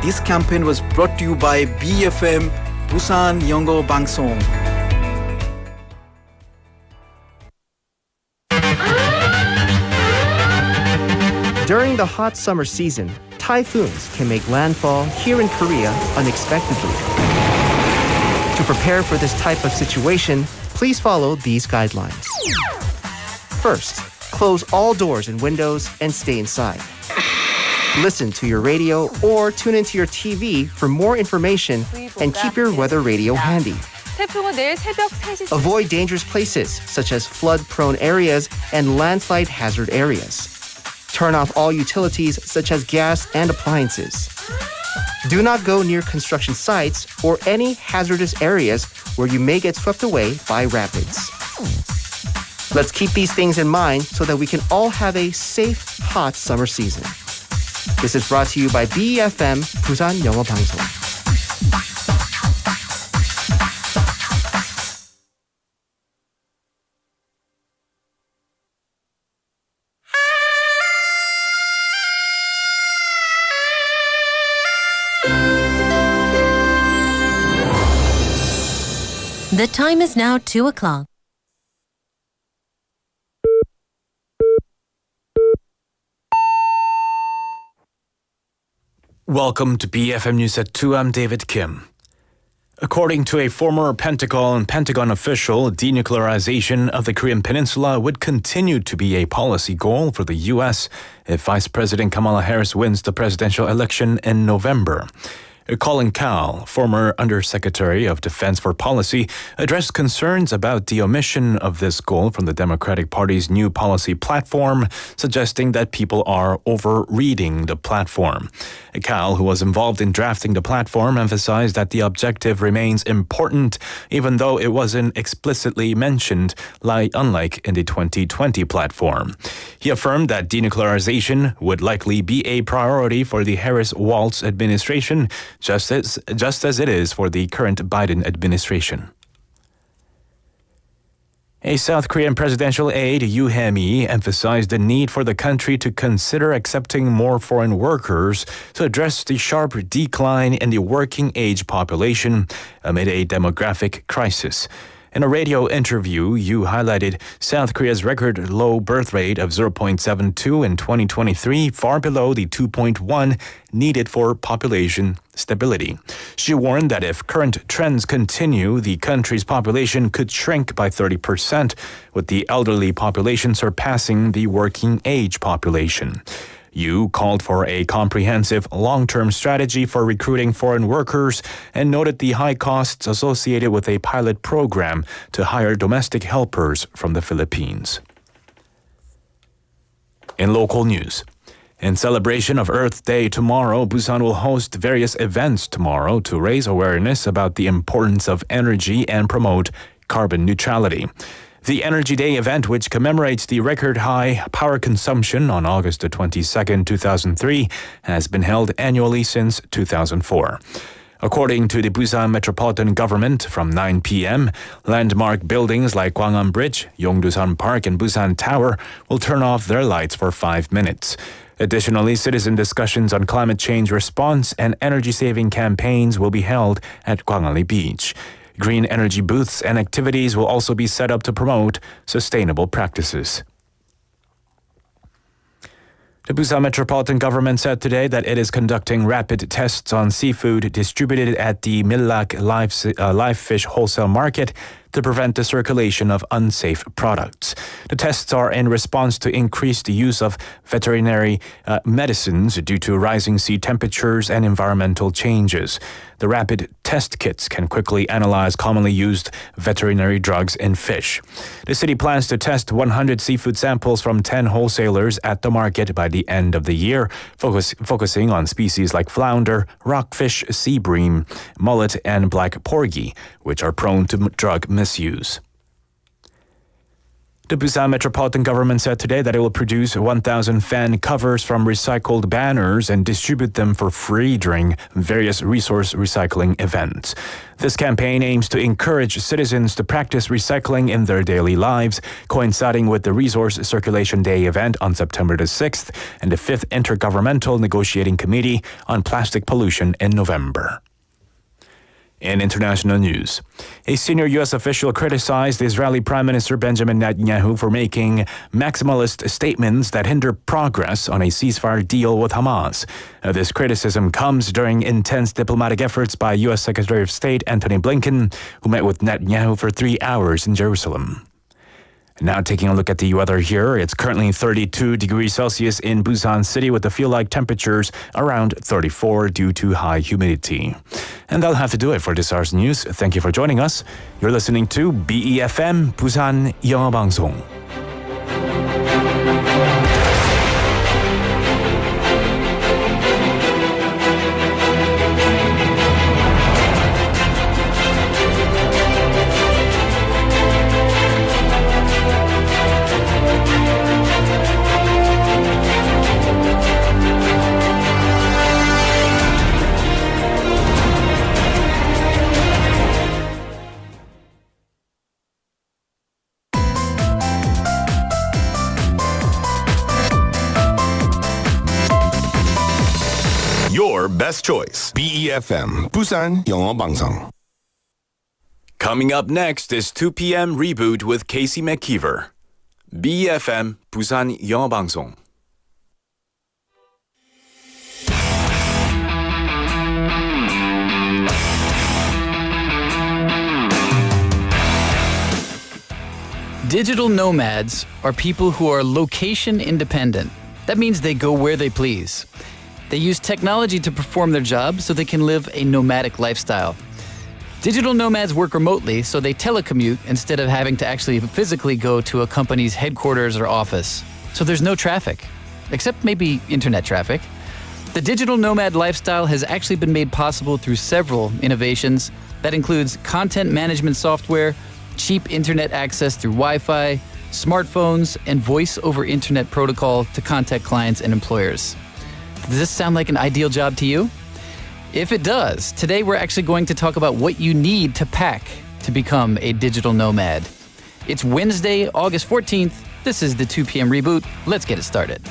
This campaign was brought to you by BFM 부산영어방송. During the hot summer season, typhoons can make landfall here in Korea unexpectedly. To prepare for this type of situation, please follow these guidelines. First, close all doors and windows and stay inside. Listen to your radio or tune into your TV for more information and keep your weather radio handy. 태풍은 내일 새벽 3시 Avoid dangerous places such as flood-prone areas and landslide hazard areas. Turn off all utilities such as gas and appliances. Do not go near construction sites or any hazardous areas where you may get swept away by rapids. Let's keep these things in mind so that we can all have a safe, hot summer season. This is brought to you by BFM 부산영어방송. The time is now 2 o'clock. Welcome to BFM News at 2. I'm David Kim. According to a former Pentagon official, denuclearization of the Korean Peninsula would continue to be a policy goal for the U.S. if Vice President Kamala Harris wins the presidential election in November. Colin Cowell, former Undersecretary of Defense for Policy, addressed concerns about the omission of this goal from the Democratic Party's new policy platform, suggesting that people are overreading the platform. Cowell, who was involved in drafting the platform, emphasized that the objective remains important, even though it wasn't explicitly mentioned, unlike in the 2020 platform. He affirmed that denuclearization would likely be a priority for the Harris-Walz administration, just as it is for the current Biden administration. A South Korean presidential aide, Yoo Hae-mi, emphasized the need for the country to consider accepting more foreign workers to address the sharp decline in the working age population amid a demographic crisis. In a radio interview, Yoo highlighted South Korea's record low birth rate of 0.72 in 2023, far below the 2.1 needed for population stability. She warned that if current trends continue, the country's population could shrink by 30%, with the elderly population surpassing the working age population. Yoo called for a comprehensive long-term strategy for recruiting foreign workers and noted the high costs associated with a pilot program to hire domestic helpers from the Philippines. In local news, in celebration of Earth Day tomorrow, Busan will host various events tomorrow to raise awareness about the importance of energy and promote carbon neutrality. The Energy Day event, which commemorates the record high power consumption on August 22, 2003, has been held annually since 2004. According to the Busan Metropolitan Government, from 9 p.m., landmark buildings like Gwanghwamun Bridge, Yongdusan Park, and Busan Tower will turn off their lights for 5 minutes. Additionally, citizen discussions on climate change response and energy-saving campaigns will be held at Gwanghwamun Beach. Green energy booths and activities will also be set up to promote sustainable practices. The Busan Metropolitan Government said today that it is conducting rapid tests on seafood distributed at the Millak live fish wholesale market to prevent the circulation of unsafe products. The tests are in response to increased use of veterinary medicines due to rising sea temperatures and environmental changes. The rapid test kits can quickly analyze commonly used veterinary drugs in fish. The city plans to test 100 seafood samples from 10 wholesalers at the market by the end of the year, focusing on species like flounder, rockfish, sea bream, mullet, and black porgy, which are prone to drug misuse. The Busan Metropolitan Government said today that it will produce 1,000 fan covers from recycled banners and distribute them for free during various resource recycling events. This campaign aims to encourage citizens to practice recycling in their daily lives, coinciding with the Resource Circulation Day event on September the 6th and the 5th Intergovernmental Negotiating Committee on Plastic Pollution in November. In international news, a senior U.S. official criticized Israeli Prime Minister Benjamin Netanyahu for making maximalist statements that hinder progress on a ceasefire deal with Hamas. This criticism comes during intense diplomatic efforts by U.S. Secretary of State Antony Blinken, who met with Netanyahu for 3 hours in Jerusalem. Now taking a look at the weather here. It's currently 32 degrees Celsius in Busan City with the feel-like temperatures around 34 due to high humidity. And that'll have to do it for this hour's news. Thank you for joining us. You're listening to BEFM 부산 영어방송. Your best choice. BEFM 부산 영어방송. Coming up next is 2 p.m. Reboot with Casey McKeever. BEFM 부산 영어방송. Digital nomads are people who are location independent. That means they go where they please. They use technology to perform their job so they can live a nomadic lifestyle. Digital nomads work remotely, so they telecommute instead of having to actually physically go to a company's headquarters or office. So there's no traffic, except maybe internet traffic. The digital nomad lifestyle has actually been made possible through several innovations. That includes content management software, cheap internet access through Wi-Fi, smartphones, and voice over internet protocol to contact clients and employers. Does this sound like an ideal job to you? If it does, today we're actually going to talk about what you need to pack to become a digital nomad. It's Wednesday, August 14th. This is the 2 p.m. Reboot. Let's get it started.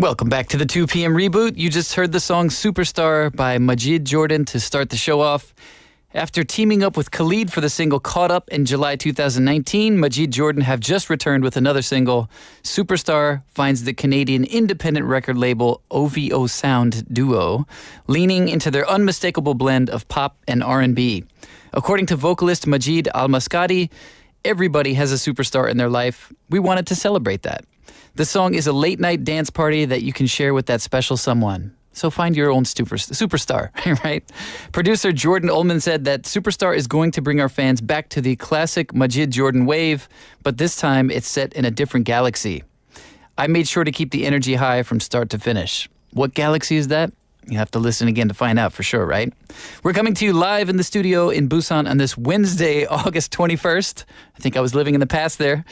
Welcome back to the 2 p.m. Reboot. You just heard the song Superstar by Majid Jordan to start the show off. After teaming up with Khalid for the single Caught Up in July 2019, Majid Jordan have just returned with another single. Superstar finds the Canadian independent record label OVO Sound duo leaning into their unmistakable blend of pop and R&B. According to vocalist Majid Al-Maskati, everybody has a superstar in their life. We wanted to celebrate that. The song is a late-night dance party that you can share with that special someone. So find your own superstar, right? Producer Jordan Ullman said that Superstar is going to bring our fans back to the classic Majid Jordan wave, but this time it's set in a different galaxy. I made sure to keep the energy high from start to finish. What galaxy is that? You have to listen again to find out for sure, right? We're coming to you live in the studio in Busan on this Wednesday, August 21st. I think I was living in the past there.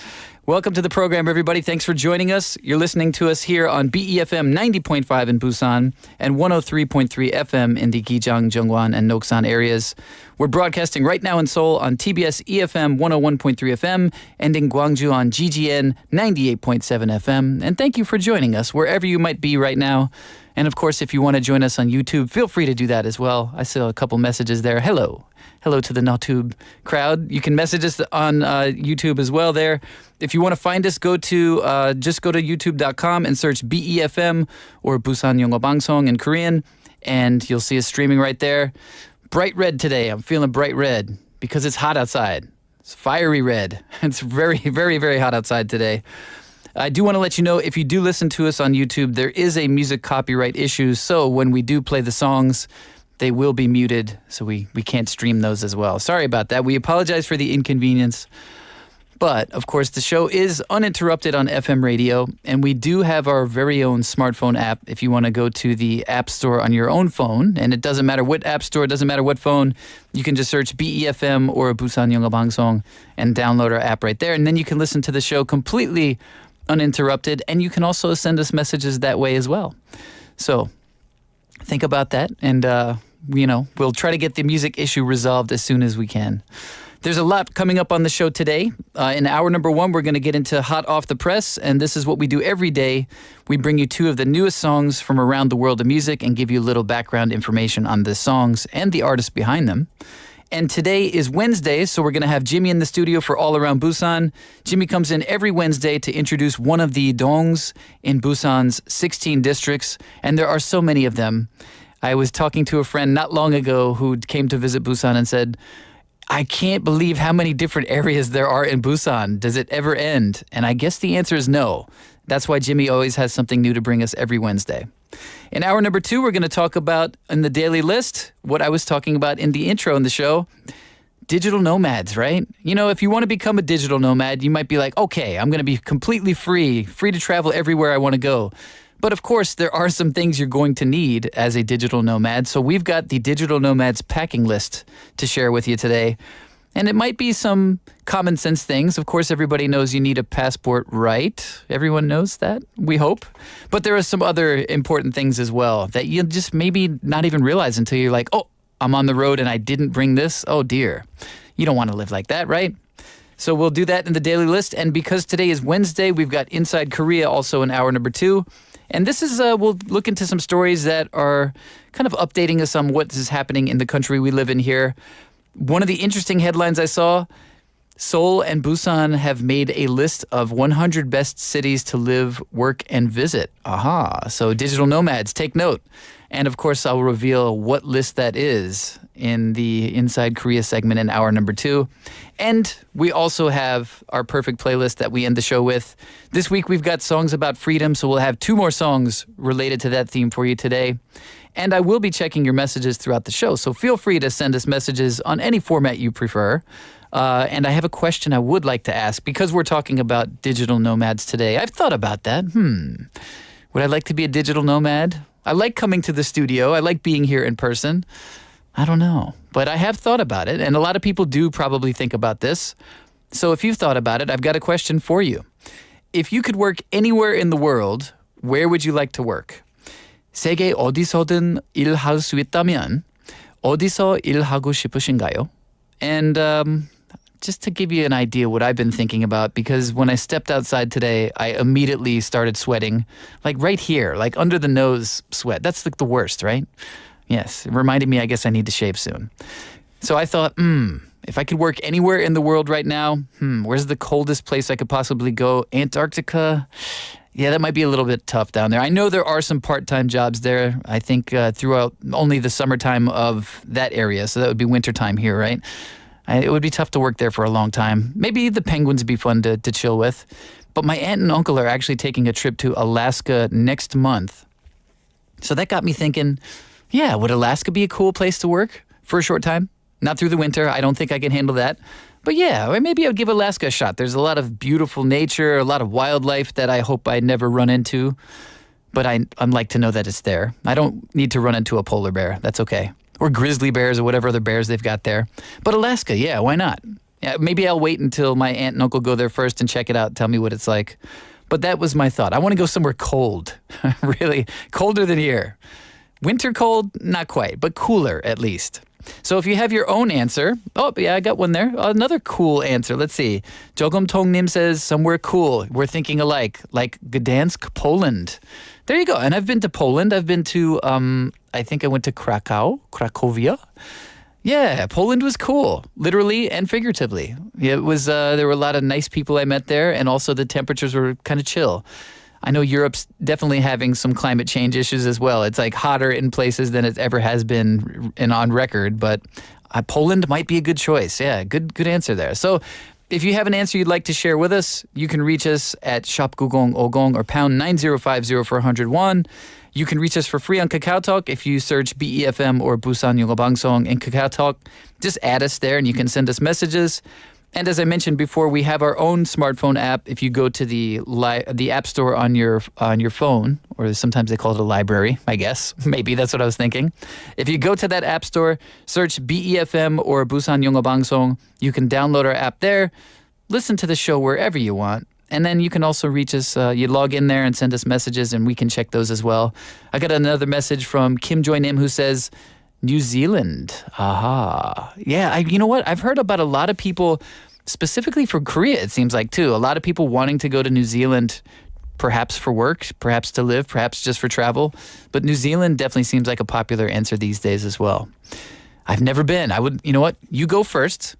Welcome to the program, everybody. Thanks for joining us. You're listening to us here on BEFM 90.5 in Busan and 103.3 FM in the Gijang, Jeongwon, and Noksan areas. We're broadcasting right now in Seoul on TBS EFM 101.3 FM and in Gwangju on GGN 98.7 FM. And thank you for joining us wherever you might be right now. And of course, if you want to join us on YouTube, feel free to do that as well. I saw a couple messages there. Hello to the NawTube crowd. You can message us on YouTube as well there. If you want to find us, just go to youtube.com and search BEFM or 부산영어방송 in Korean, and you'll see us streaming right there. Bright red today. I'm feeling bright red because it's hot outside. It's fiery red. It's very, very, very hot outside today. I do want to let you know, if you do listen to us on YouTube, there is a music copyright issue. So when we do play the songs, they will be muted. So we can't stream those as well. Sorry about that. We apologize for the inconvenience. But, of course, the show is uninterrupted on FM radio, and we do have our very own smartphone app if you want to go to the App Store on your own phone. And it doesn't matter what App Store, it doesn't matter what phone. You can just search BEFM or 부산영어방송 and download our app right there. And then you can listen to the show completely uninterrupted, and you can also send us messages that way as well. So think about that, and, we'll try to get the music issue resolved as soon as we can. There's a lot coming up on the show today. In hour number 1, we're going to get into Hot Off the Press, and this is what we do every day. We bring you 2 of the newest songs from around the world of music and give you a little background information on the songs and the artists behind them. And today is Wednesday, so we're going to have Jimmy in the studio for All Around Busan. Jimmy comes in every Wednesday to introduce one of the dongs in Busan's 16 districts, and there are so many of them. I was talking to a friend not long ago who came to visit Busan and said, I can't believe how many different areas there are in Busan. Does it ever end? And I guess the answer is no. That's why Jimmy always has something new to bring us every Wednesday. In hour number 2, we're going to talk about in the daily list what I was talking about in the intro in the show. Digital nomads, right? You know, if you want to become a digital nomad, you might be like, okay, I'm going to be completely free to travel everywhere I want to go. But of course, there are some things you're going to need as a digital nomad. So we've got the digital nomads packing list to share with you today. And it might be some common sense things. Of course, everybody knows you need a passport, right? Everyone knows that, we hope. But there are some other important things as well that you'll just maybe not even realize until you're like, oh, I'm on the road and I didn't bring this. Oh, dear. You don't want to live like that, right? So we'll do that in the daily list. And because today is Wednesday, we've got Inside Korea also in hour number 2. And this is, we'll look into some stories that are kind of updating us on what is happening in the country we live in here. One of the interesting headlines I saw, Seoul and Busan have made a list of 100 best cities to live, work, and visit. Aha. So digital nomads, take note. And of course, I'll reveal what list that is in the Inside Korea segment in hour number 2. And we also have our perfect playlist that we end the show with. This week, we've got songs about freedom, so we'll have 2 more songs related to that theme for you today. And I will be checking your messages throughout the show, so feel free to send us messages on any format you prefer. And I have a question I would like to ask, because we're talking about digital nomads today. I've thought about that. Would I like to be a digital nomad? I like coming to the studio. I like being here in person. I don't know. But I have thought about it, and a lot of people do probably think about this. So if you've thought about it, I've got a question for you. If you could work anywhere in the world, where would you like to work? 세계 어디서든 일할 수 있다면 어디서 일하고 싶으신가요? And just to give you an idea what I've been thinking about, because when I stepped outside today, I immediately started sweating, like right here, like under the nose sweat. That's like the worst, right? Yes, it reminded me I guess I need to shave soon. So I thought, if I could work anywhere in the world right now, where's the coldest place I could possibly go? Antarctica? Yeah, that might be a little bit tough down there. I know there are some part-time jobs there, I think throughout only the summertime of that area. So that would be wintertime here, right? It would be tough to work there for a long time. Maybe the penguins would be fun to chill with. But my aunt and uncle are actually taking a trip to Alaska next month. So that got me thinking, yeah, would Alaska be a cool place to work for a short time? Not through the winter. I don't think I can handle that. But yeah, or maybe I'll give Alaska a shot. There's a lot of beautiful nature, a lot of wildlife that I hope I never run into. But I'd like to know that it's there. I don't need to run into a polar bear. That's okay. Or grizzly bears or whatever other bears they've got there. But Alaska, yeah, why not? Yeah, maybe I'll wait until my aunt and uncle go there first and check it out, tell me what it's like. But that was my thought. I want to go somewhere cold. Really, colder than here. Winter cold? Not quite, but cooler at least. So if you have your own answer, oh yeah, I got one there. Another cool answer. Let's see. Jogum Tong Nim says somewhere cool. We're thinking alike, like Gdansk, Poland. There you go. And I've been to Poland. I've been to, I think I went to Cracovia. Yeah, Poland was cool, literally and figuratively. Yeah, it was. There were a lot of nice people I met there, and also the temperatures were kind of chill. I know Europe's definitely having some climate change issues as well. It's like hotter in places than it ever has been and on record, but Poland might be a good choice. Yeah, good answer there. So if you have an answer you'd like to share with us, you can reach us at 샵9050 or pound 9050 for 101. You can reach us for free on Kakao Talk if you search BEFM or Busan영어방송 in Kakao Talk. Just add us there and you can send us messages. And as I mentioned before, we have our own smartphone app. If you go to the App Store on your phone, or sometimes they call it a library, I guess. Maybe that's what I was thinking. If you go to that App Store, search BEFM or 부산영어방송, you can download our app there, listen to the show wherever you want. And then you can also reach us. You log in there and send us messages, and we can check those as well. I got another message from Kim Joy Nim who says, New Zealand. Aha. Yeah, you know what? I've heard about a lot of people, specifically from Korea, it seems like, too. A lot of people wanting to go to New Zealand, perhaps for work, perhaps to live, perhaps just for travel. But New Zealand definitely seems like a popular answer these days as well. I've never been. You know what? You go first.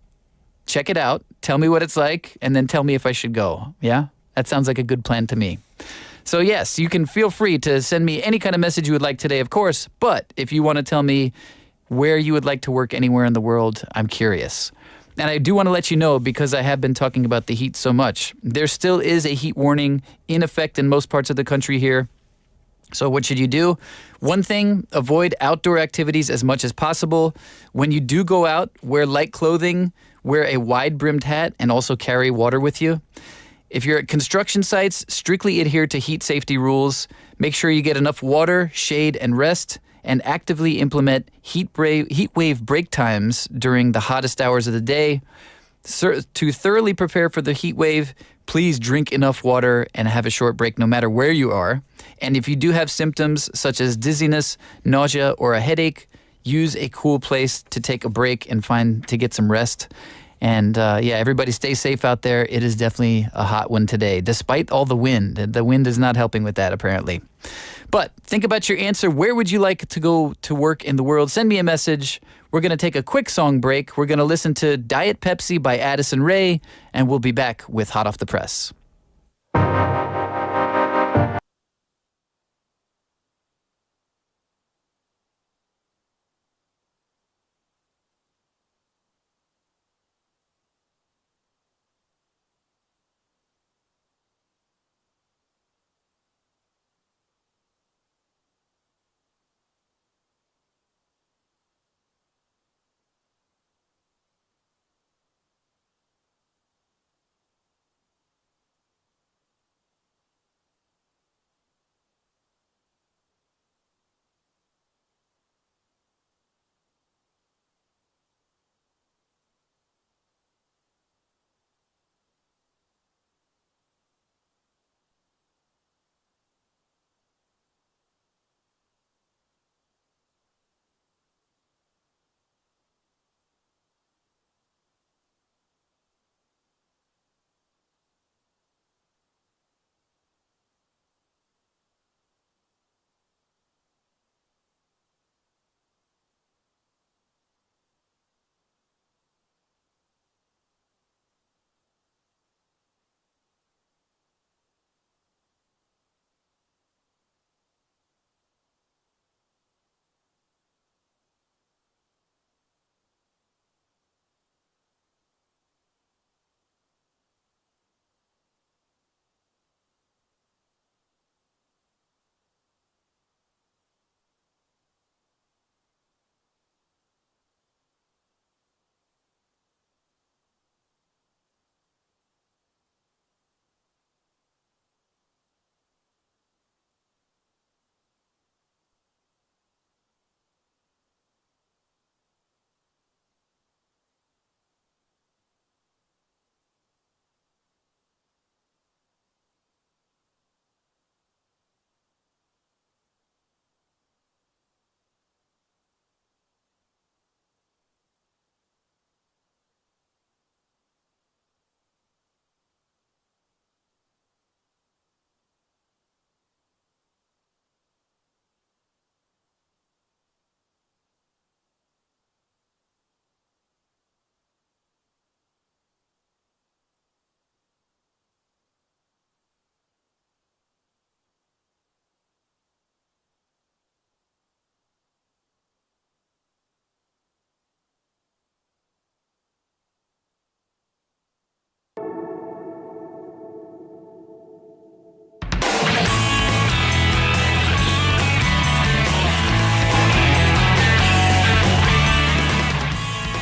Check it out. Tell me what it's like, and then tell me if I should go. Yeah? That sounds like a good plan to me. So yes, you can feel free to send me any kind of message you would like today, of course. But if you want to tell me where you would like to work anywhere in the world, I'm curious. And I do want to let you know, because I have been talking about the heat so much, there still is a heat warning in effect in most parts of the country here. So what should you do? One thing, avoid outdoor activities as much as possible. When you do go out, wear light clothing, wear a wide-brimmed hat, and also carry water with you. If you're at construction sites, strictly adhere to heat safety rules. Make sure you get enough water, shade, and rest, and actively implement heat wave break times during the hottest hours of the day. To thoroughly prepare for the heat wave, please drink enough water and have a short break no matter where you are. And if you do have symptoms such as dizziness, nausea, or a headache, use a cool place to take a break and to get some rest. And yeah, everybody stay safe out there. It is definitely a hot one today, despite all the wind. The wind is not helping with that, apparently. But think about your answer. Where would you like to go to work in the world? Send me a message. We're going to take a quick song break. We're going to listen to Diet Pepsi by Addison Rae, and we'll be back with Hot Off the Press.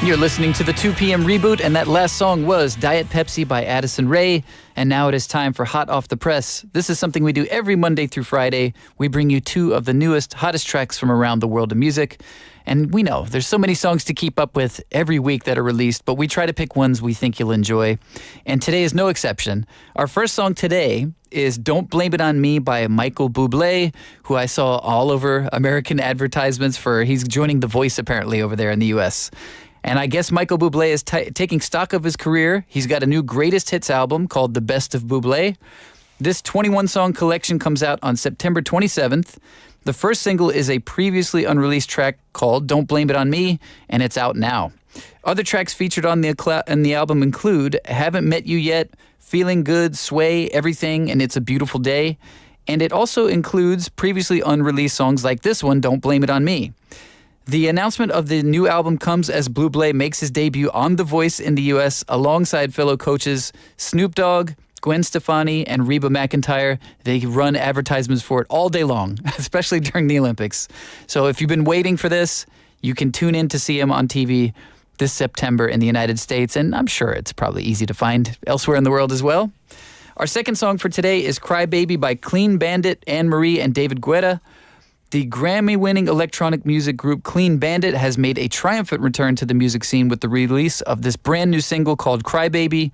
You're listening to the 2 p.m. Reboot, and that last song was Diet Pepsi by Addison Rae. And now it is time for Hot Off the Press. This is something we do every Monday through Friday. We bring you 2 of the newest, hottest tracks from around the world of music. And we know there's so many songs to keep up with every week that are released, but we try to pick ones we think you'll enjoy. And today is no exception. Our first song today is Don't Blame It On Me by Michael Bublé, who I saw all over American advertisements for. He's joining The Voice apparently over there in the U.S. And I guess Michael Bublé is taking stock of his career. He's got a new greatest hits album called The Best of Bublé. This 21-song collection comes out on September 27th. The first single is a previously unreleased track called Don't Blame It On Me, and it's out now. Other tracks featured on the album include Haven't Met You Yet, Feeling Good, Sway, Everything, and It's a Beautiful Day. And it also includes previously unreleased songs like this one, Don't Blame It On Me. The announcement of the new album comes as Bublé makes his debut on The Voice in the U.S. alongside fellow coaches Snoop Dogg, Gwen Stefani, and Reba McEntire. They run advertisements for it all day long, especially during the Olympics. So if you've been waiting for this, you can tune in to see him on TV this September in the United States, and I'm sure it's probably easy to find elsewhere in the world as well. Our second song for today is Cry Baby by Clean Bandit, Anne Marie, and David Guetta. The Grammy-winning electronic music group Clean Bandit has made a triumphant return to the music scene with the release of this brand new single called Cry Baby.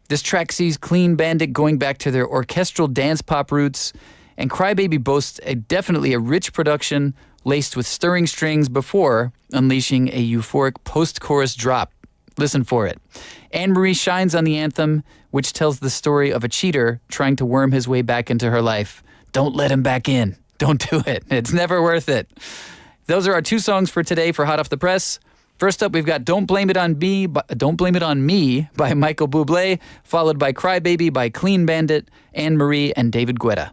This track sees Clean Bandit going back to their orchestral dance pop roots, and Cry Baby boasts definitely a rich production laced with stirring strings before unleashing a euphoric post-chorus drop. Listen for it. Anne Marie shines on the anthem, which tells the story of a cheater trying to worm his way back into her life. Don't let him back in. Don't do it. It's never worth it. Those are our 2 songs for today for Hot Off the Press. First up, we've got Don't Blame It On Me by Michael Bublé, followed by Cry Baby by Clean Bandit, Anne Marie, and David Guetta.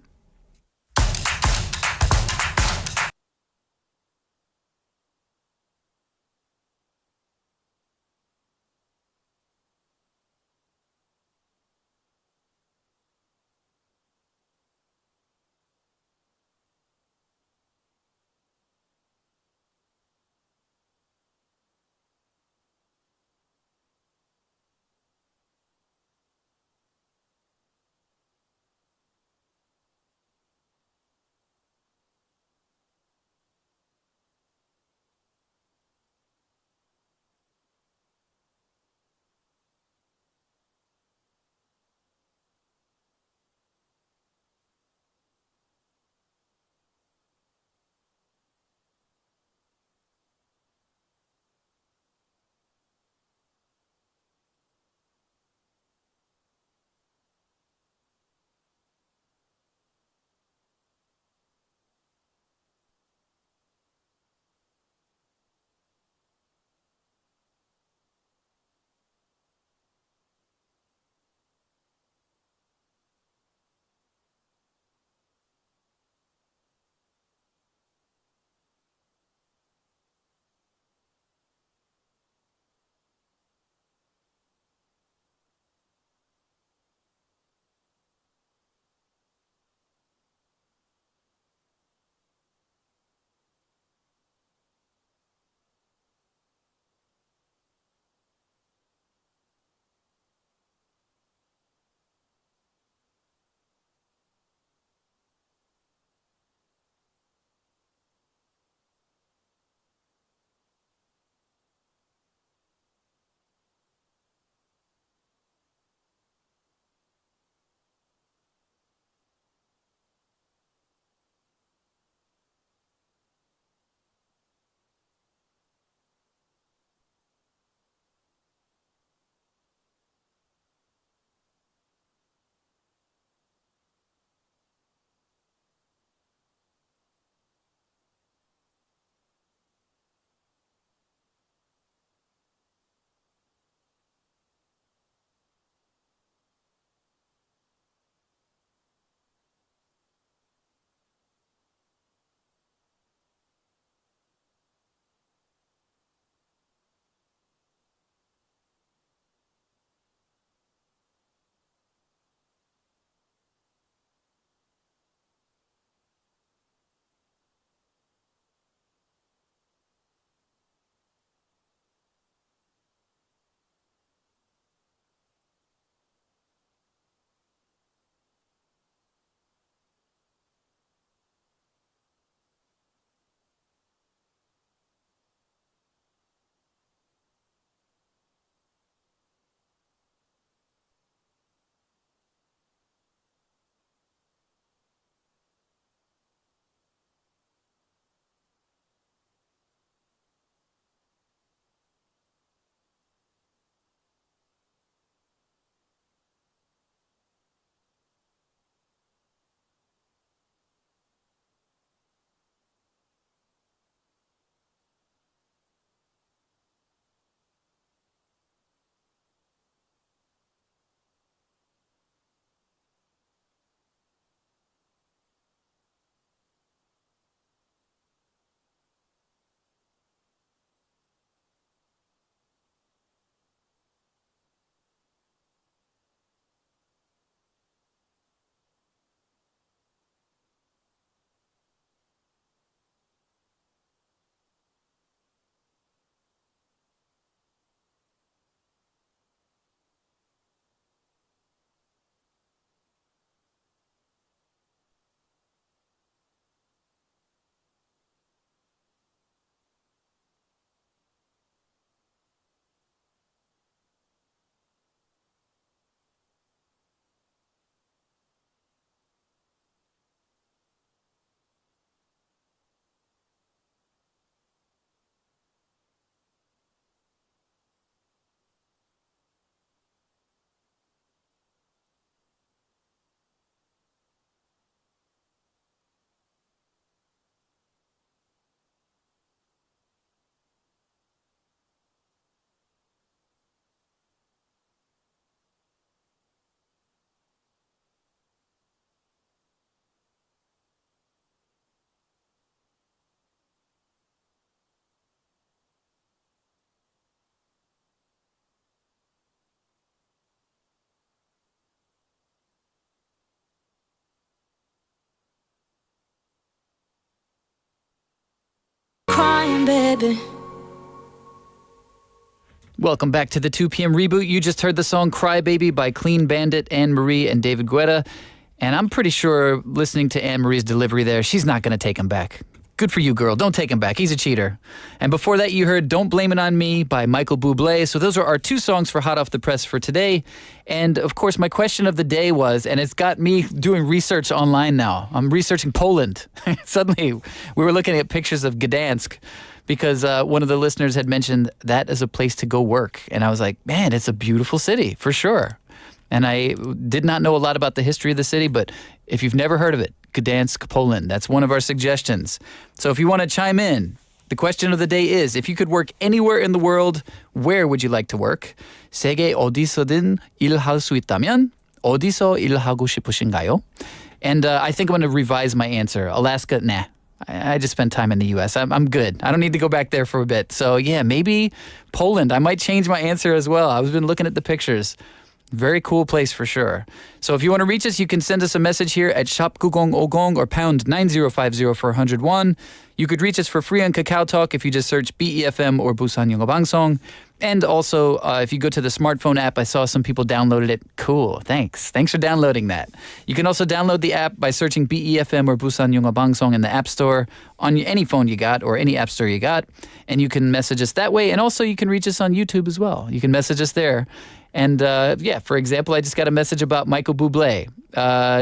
baby. Welcome back to the 2 p.m. Reboot. You just heard the song Cry Baby by Clean Bandit, Anne Marie, and David Guetta. And I'm pretty sure listening to Anne Marie's delivery there, she's not going to take him back. Good for you, girl. Don't take him back. He's a cheater. And before that, you heard Don't Blame It On Me by Michael Bublé. So those are our 2 songs for Hot Off the Press for today. And of course, my question of the day was, and it's got me doing research online now. I'm researching Poland. Suddenly, we were looking at pictures of Gdansk because one of the listeners had mentioned that as a place to go work. And I was like, man, it's a beautiful city, for sure. And I did not know a lot about the history of the city, but if you've never heard of it, Gdansk, Poland, that's one of our suggestions. So if you want to chime in, the question of the day is, if you could work anywhere in the world, where would you like to work? 세계 어디서든 일할 수 있다면 어디서 일하고 싶으신가요? And I think I'm going to revise my answer. Alaska, nah. I just spent time in the U.S. I'm good. I don't need to go back there for a bit. So yeah, maybe Poland. I might change my answer as well. I've been looking at the pictures. Very cool place for sure. So if you want to reach us, you can send us a message here at 샵9050 or pound 9050 for 101. You could reach us for free on Kakao Talk if you just search BEFM or 부산영어방송. And also, if you go to the smartphone app, I saw some people downloaded it. Cool, thanks. Thanks for downloading that. You can also download the app by searching BEFM or 부산영어방송 in the App Store on any phone you got or any app store you got. And you can message us that way. And also, you can reach us on YouTube as well. You can message us there. And yeah, for example, I just got a message about Michael Bublé.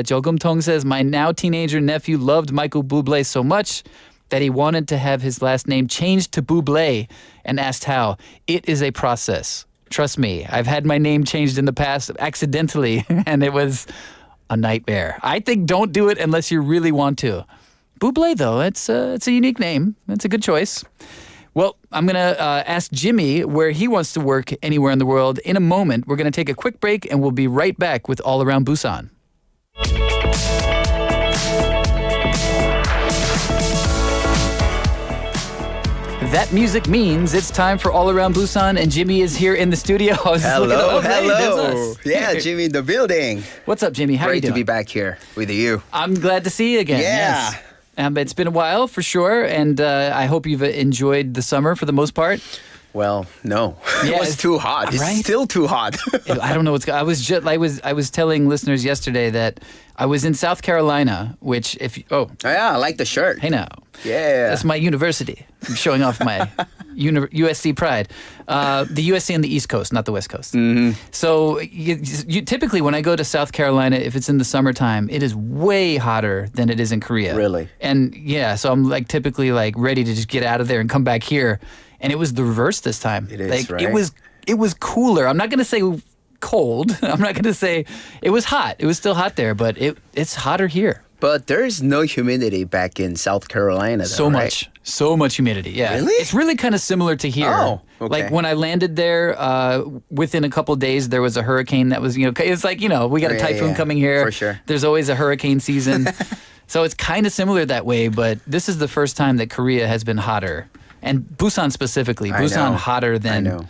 Jogum Tong says, my now teenager nephew loved Michael Bublé so much that he wanted to have his last name changed to Bublé and asked how. It is a process. Trust me, I've had my name changed in the past accidentally, and it was a nightmare. I think don't do it unless you really want to. Bublé, though, it's a unique name. It's a good choice. Well, I'm going to ask Jimmy where he wants to work anywhere in the world. In a moment, we're going to take a quick break, and we'll be right back with All Around Busan. That music means it's time for All Around Busan, and Jimmy is here in the studio. I was just looking Hello, up. Hey, that's hello. us. Yeah, Jimmy in the building. What's up, Jimmy? How are you Great to doing? be back here with you. I'm glad to see you again. Yeah. Yes. It's been a while for sure, and I hope you've enjoyed the summer for the most part. Well, no, Yeah, it was it's- too hot. It's right? still too hot. I don't know what's. I was telling listeners yesterday that I was in South Carolina, which Yeah, I like the shirt. hey now, Yeah. that's my university. I'm showing off my USC pride. The USC on the East Coast, not the West Coast. Mm-hmm. So you typically, when I go to South Carolina, if it's in the summertime, it is way hotter than it is in Korea. Really? And yeah, so I'm like typically like ready to just get out of there and come back here. And it was the reverse this time. It is, like, right? It was cooler. I'm not going to say cold. I'm not going to say it was hot. It was still hot there, but it's hotter here. But there's no humidity back in South Carolina. Though, So much humidity. Yeah, Really? It's really kind of similar to here. Oh, okay. Like when I landed there, within a couple days there was a hurricane that was it's like we got a Yeah, typhoon yeah, coming here. for sure. There's always a hurricane season, so it's kind of similar that way. But this is the first time that Korea has been hotter, and Busan specifically. I Busan know. hotter I than know.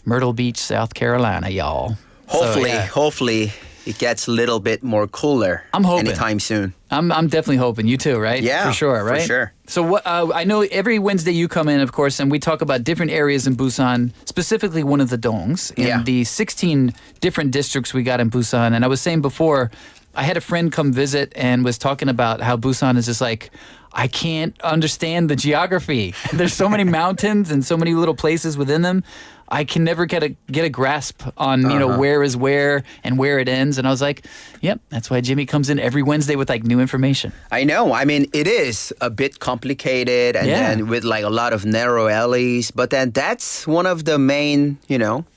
Myrtle Beach, South Carolina, y'all. Hopefully, So, yeah. hopefully it gets a little bit more cooler. I'm hoping. anytime soon. I'm definitely hoping. You too, right? Yeah, for sure, for right? sure. So what I know every Wednesday you come in, of course, and we talk about different areas in Busan, specifically one of the dongs in Yeah. the 16 different districts we got in Busan. And I was saying before, I had a friend come visit and was talking about how Busan is just like, I can't understand the geography. There's so many mountains and so many little places within them. I can never get a grasp on where is where and where it ends. And I was like, yep, that's why Jimmy comes in every Wednesday with like new information. I know. I mean, it is a bit complicated and Yeah. then with like a lot of narrow alleys, but then that's one of the main,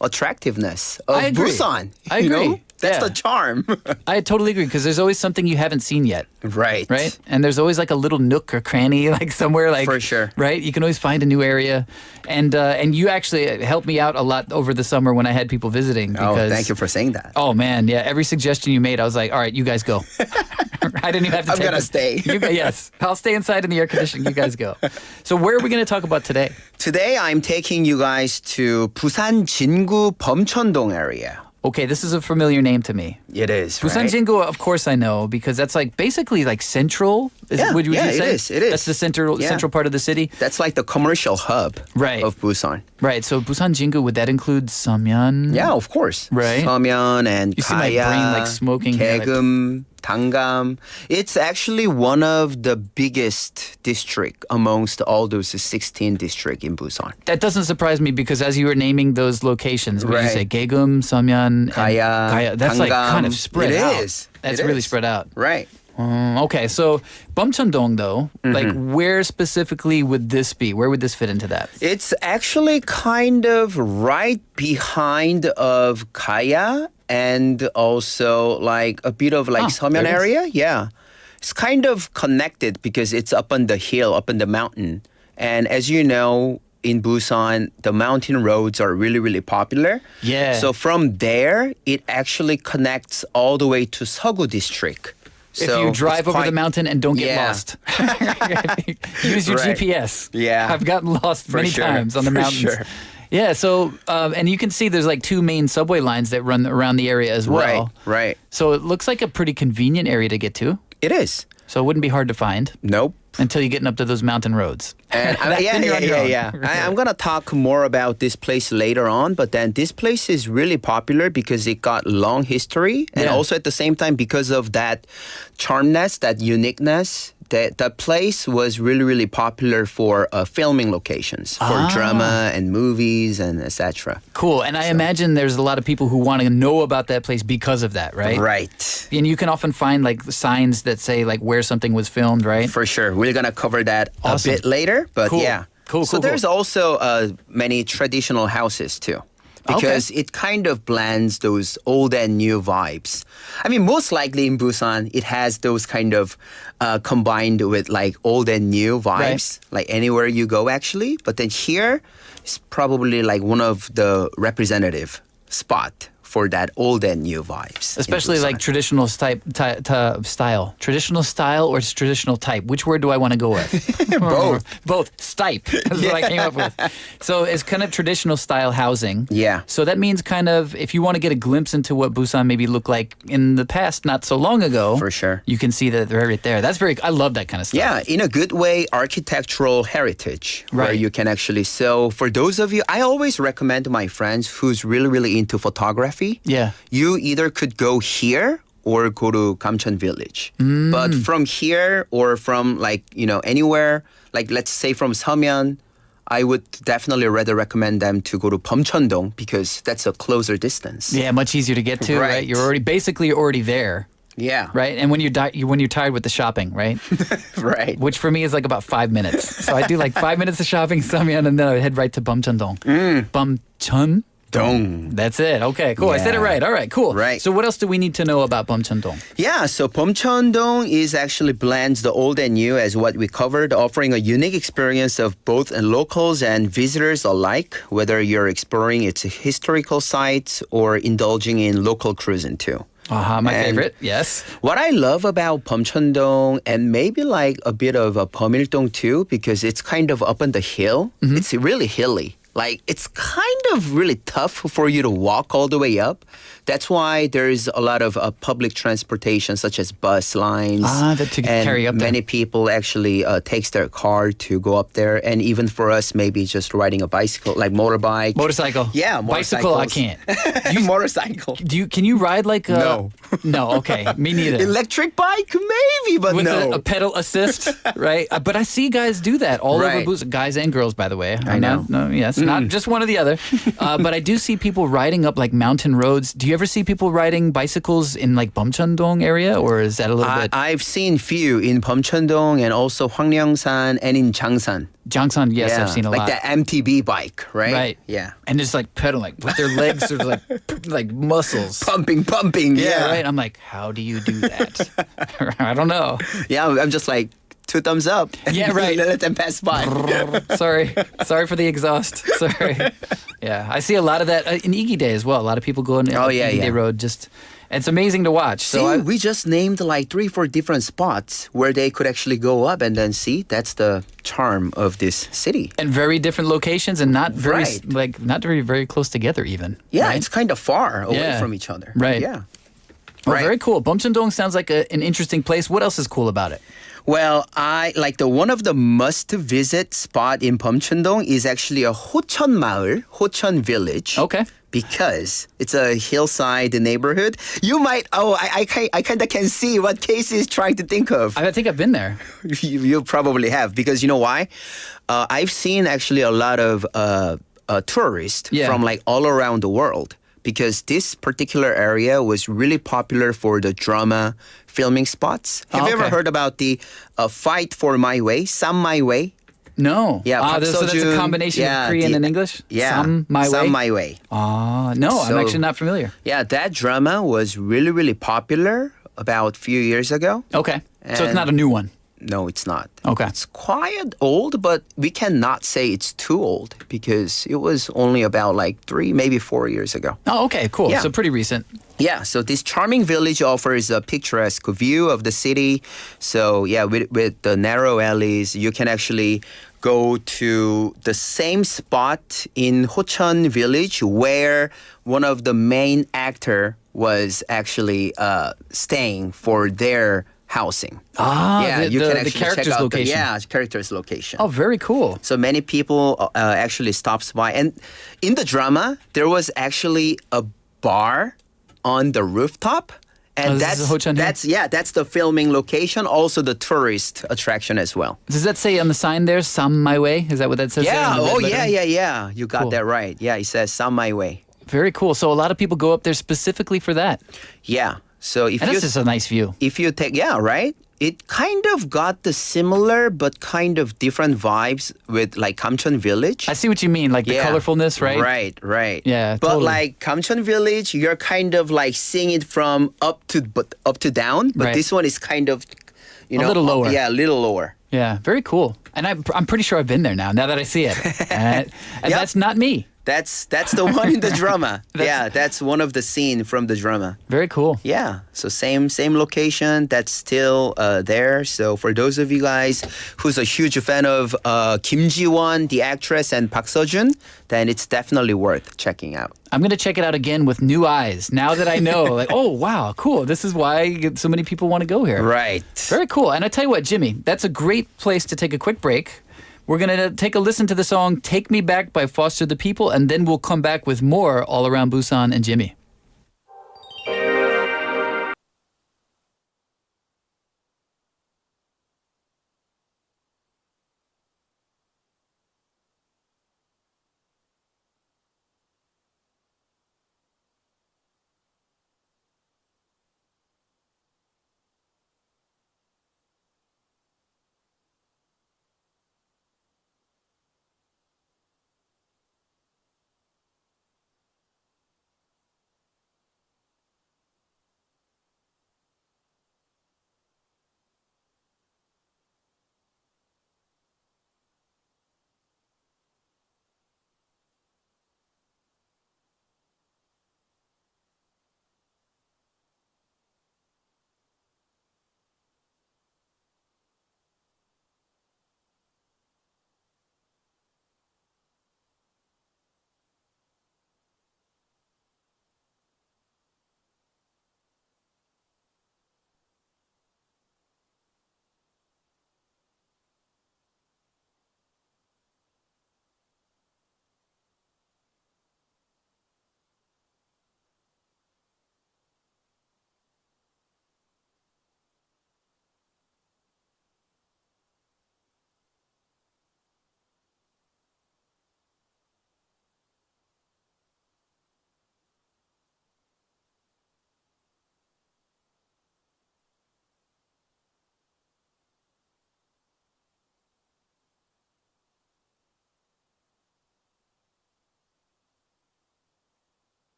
attractiveness of I agree. Busan. I you know? agree. That's Yeah. the charm. I totally agree because there's always something you haven't seen yet. Right. Right? And there's always like a little nook or cranny, like somewhere like For sure. Right? You can always find a new area. And you actually helped me out a lot over the summer when I had people visiting. Oh, Because, thank you for saying that. Oh man, yeah. Every suggestion you made, I was like, all right, you guys go. I didn't even have to I'm take gonna it. stay. Yes. I'll stay inside in the air conditioning. You guys go. So where are we going to talk about today? Today I'm taking you guys to Busan 진구 범천동 area. Okay, this is a familiar name to me. It is, Busan right? Jingu, of course I know, because that's like basically like central. Would you it say? is, it is. That's the central part of the city. That's like the commercial hub Right. of Busan. Right. So Busan Jingu, would that include Samyeon? Yeah, of course. Right. Samyeon and You see my Gaya, brain, like, smoking here, like- Daegum, Danggam. It's actually one of the biggest district amongst all those 16 districts in Busan. That doesn't surprise me because as you were naming those locations, when you Right. say Daegum, Samyeon, and Gaya, that's like Danggam. kind of spread It out. is. That's It really is. spread out. Right. Okay, so Bumcheondong though, like Mm-hmm. where specifically would this be? Where would this fit into that? It's actually kind of right behind of Gaya and also like a bit of like Samyeon there it is. area. Yeah. It's kind of connected because it's up on the hill, up on the mountain. And as you know, in Busan, the mountain roads are really, really popular. Yeah. So from there, it actually connects all the way to Seogu district. If So you drive it's over the quite- mountain and don't get Yeah. lost, use your Right. GPS. Yeah. I've gotten lost many sure. times on the For mountains. sure. Yeah, so and you can see there's like two main subway lines that run around the area as well. Right. So it looks like a pretty convenient area to get to. It is. So it wouldn't be hard to find Nope. until you're getting up to those mountain roads. And Then you're on your own. I'm gonna talk more about this place later on, but then this place is really popular because it got long history, and Yeah. also at the same time because of that charmness, that uniqueness. That place was really, really popular for filming locations, for drama and movies and etc. Cool. And I imagine there's a lot of people who want to know about that place because of that, right? Right. And you can often find like signs that say like where something was filmed, right? For sure. We're going to cover that Awesome. a bit later, but Cool. yeah. Cool, So cool, there's also many traditional houses too. Because it kind of blends those old and new vibes. I mean, most likely in Busan, it has those kind of combined with like old and new vibes, like anywhere you go actually. But then here is probably like one of the representative spot for that old and new vibes. in Especially like Busan. traditional style. Traditional style or traditional type? Which word do I want to go with? Both. Both. Stipe. That's what I came up with. So it's kind of traditional style housing. Yeah. So that means kind of if you want to get a glimpse into what Busan maybe looked like in the past, not so long ago. For sure. You can see that they're right there. That's very, I love that kind of stuff. Yeah, in a good way, architectural heritage where Right. you can actually. So for those of you, I always recommend my friends who's really, really into photography. Yeah. You either could go here or go to Gamcheon Village. But from here or from like, anywhere, like let's say from Samyeon, I would definitely rather recommend them to go to Bumcheondong because that's a closer distance. Yeah, much easier to get to, right? Right. You're already there, Yeah. right? And when when you're tired with the shopping, right? Right. Which for me is like about 5 minutes. So I do like 5 minutes of shopping, Samyeon, and then I head right to Bumcheondong. Bumcheon? Dong. That's it. Okay, cool. I said it Yeah. right. All right, cool. Right. So what else do we need to know about Bumcheondong? Yeah, so Bumcheondong is actually blends the old and new as what we covered, offering a unique experience of both locals and visitors alike, whether you're exploring its historical sites or indulging in local cruising too. My And favorite. Yes. What I love about Bumcheondong and maybe like a bit of Bumildong too, because it's kind of up on the hill. It's really hilly. Like it's kind of really tough for you to walk all the way up. That's why there's a lot of public transportation, such as bus lines. That to and carry up there. many people actually takes their car to go up there, and even for us, maybe just riding a bicycle, like motorbike. Motorcycle. Yeah, Bicycle, I motorcycles. can't. Motorcycle. Can you ride like a... No. No, okay. Me neither. Electric bike, maybe, but With no. a pedal assist, right? But I see guys do that all Right. over Busan. Guys and girls, by the way. I know. No, yes, not just one or the other. But I do see people riding up like mountain roads. Do you ever see people riding bicycles in like Bumcheondong area, or is that a little bit? I've seen few in Bumcheondong and also Hwangryongsan and in Changsan. Jangsan, yes, I've seen a like lot. the MTB bike, right? Right. Yeah. And just like pedaling with their legs are like muscles. Pumping. Yeah, right. I'm like, how do you do that? I don't know. Yeah, I'm just like 2 thumbs up. Yeah, right. Let them pass by. Sorry for the exhaust. Sorry. Yeah, I see a lot of that in Iggy Day as well. A lot of people go on Oh, yeah, Iggy Day yeah. Road just It's amazing to watch. See, we just named like 3-4 different spots where they could actually go up and then see. That's the charm of this city. And very different locations and not very Right. not very close together even. Yeah, right? it's kind of far away Yeah. from each other. Right. Yeah. Well, Right. very cool. Bumcheondong sounds like an interesting place. What else is cool about it? Well, I like the one of the must-visit spot in Bumcheondong is actually a Hocheon Maul, Hocheon Village. Okay. Because it's a hillside neighborhood. You might, I kind of can see what Casey is trying to think of. I think I've been there. You probably have, because you know why? I've seen actually a lot of tourists Yeah. from like all around the world, because this particular area was really popular for the drama filming spots. Have you ever Okay. heard about the Fight for My Way, Sam My Way? No. Yeah, Park so that's a Seo-joon. combination Yeah, of Korean the- and English? Yeah, Some My Way? Sam My Way. No, I'm So- actually not familiar. Yeah, that drama was really, really popular about a few years ago. Okay. So it's And- not a new one. No, it's not. Okay. It's quite old, but we cannot say it's too old because it was only about like 3, maybe 4 years ago. Oh, okay, cool. Yeah. So pretty recent. Yeah, so this charming village offers a picturesque view of the city. So yeah, with the narrow alleys, you can actually go to the same spot in Hocheon village where one of the main actor was actually staying for their housing. Yeah, the, you can the actually character's check out location. character's location. Oh, very cool. So many people actually stops by, and in the drama there was actually a bar on the rooftop, and this is Hocheon here? that's the filming location, also the tourist attraction as well. Does that say on the sign there, Some My Way? Is that what that says there? Yeah, in the red oh lettering? yeah, you got Cool. that right. Yeah, it says Sam My Way. Very cool. So a lot of people go up there specifically for that. Yeah, so if And you that's just a nice view. if you take, yeah, right, it kind of got the similar but kind of different vibes with like Kamcheon Village. I see what you mean, like the Yeah. colorfulness, right? Right. Yeah, But totally. like Kamcheon Village, you're kind of like seeing it from up to down. But Right. this one is kind of, you A know, little lower. Yeah, a little lower. Yeah, very cool. And I'm pretty sure I've been there now that I see it. And Yep. that's not me. That's the one in the drama. Yeah, that's one of the scene from the drama. Very cool. Yeah, so same location. That's still there. So for those of you guys who's a huge fan of Kim Ji-won, the actress, and Park Seo-joon, then it's definitely worth checking out. I'm going to check it out again with new eyes now that I know, like, oh, wow, cool. This is why so many people want to go here. Right. Very cool. And I tell you what, Jimmy, that's a great place to take a quick break. We're going to take a listen to the song Take Me Back by Foster the People, and then we'll come back with more All Around Busan and Jimmy.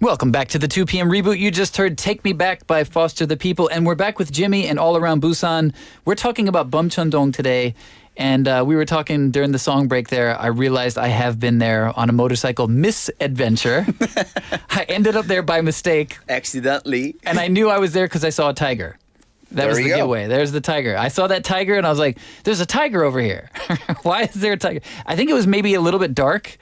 Welcome back to the 2 p.m. Reboot. You just heard Take Me Back by Foster the People, and we're back with Jimmy and All Around Busan. We're talking about Bumcheondong today, and we were talking during the song break there. I realized I have been there on a motorcycle misadventure. I ended up there by mistake. Accidentally. And I knew I was there because I saw a tiger. That was the giveaway. There's the tiger. I saw that tiger and I was like, there's a tiger over here. Why is there a tiger? I think it was maybe a little bit dark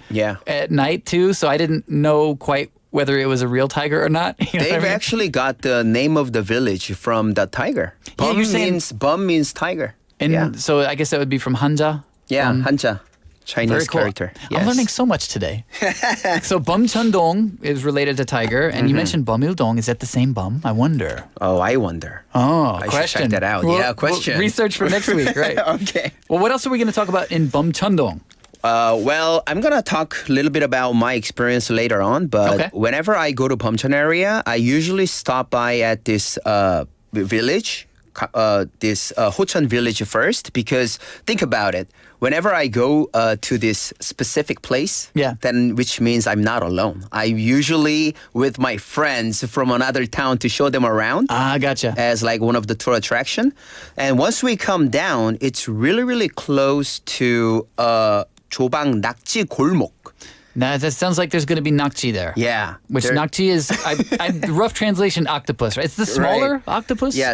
at night too, so I didn't know quite whether it was a real tiger or not. You know They've what I mean? actually got the name of the village from the tiger. Yeah, you're saying- Bum means tiger. And so I guess that would be from Hanja. Yeah, Hanja. Very Chinese cool. character. I'm learning so much today. So Bumcheondong is related to tiger, and you mentioned Bumildong. Is that the same bum? I wonder. Oh, I wonder. Oh, I question. should check that out. We'll Question. research for next week, right? Okay. Well, what else are we going to talk about in Bumcheondong? Well, I'm going to talk a little bit about my experience later on, but Okay. whenever I go to Bumcheon area, I usually stop by at this village, this Hocheon village first, because think about it. Whenever I go to this specific place, then which means I'm not alone. I'm usually with my friends from another town to show them around. Ah, gotcha. As like one of the tour attraction. And once we come down, it's really, really close to 조방 낙지 골목. Now, that sounds like there's going to be nakji there. Yeah. Which nakji is, rough translation, octopus, right? It's the smaller octopus? Yeah,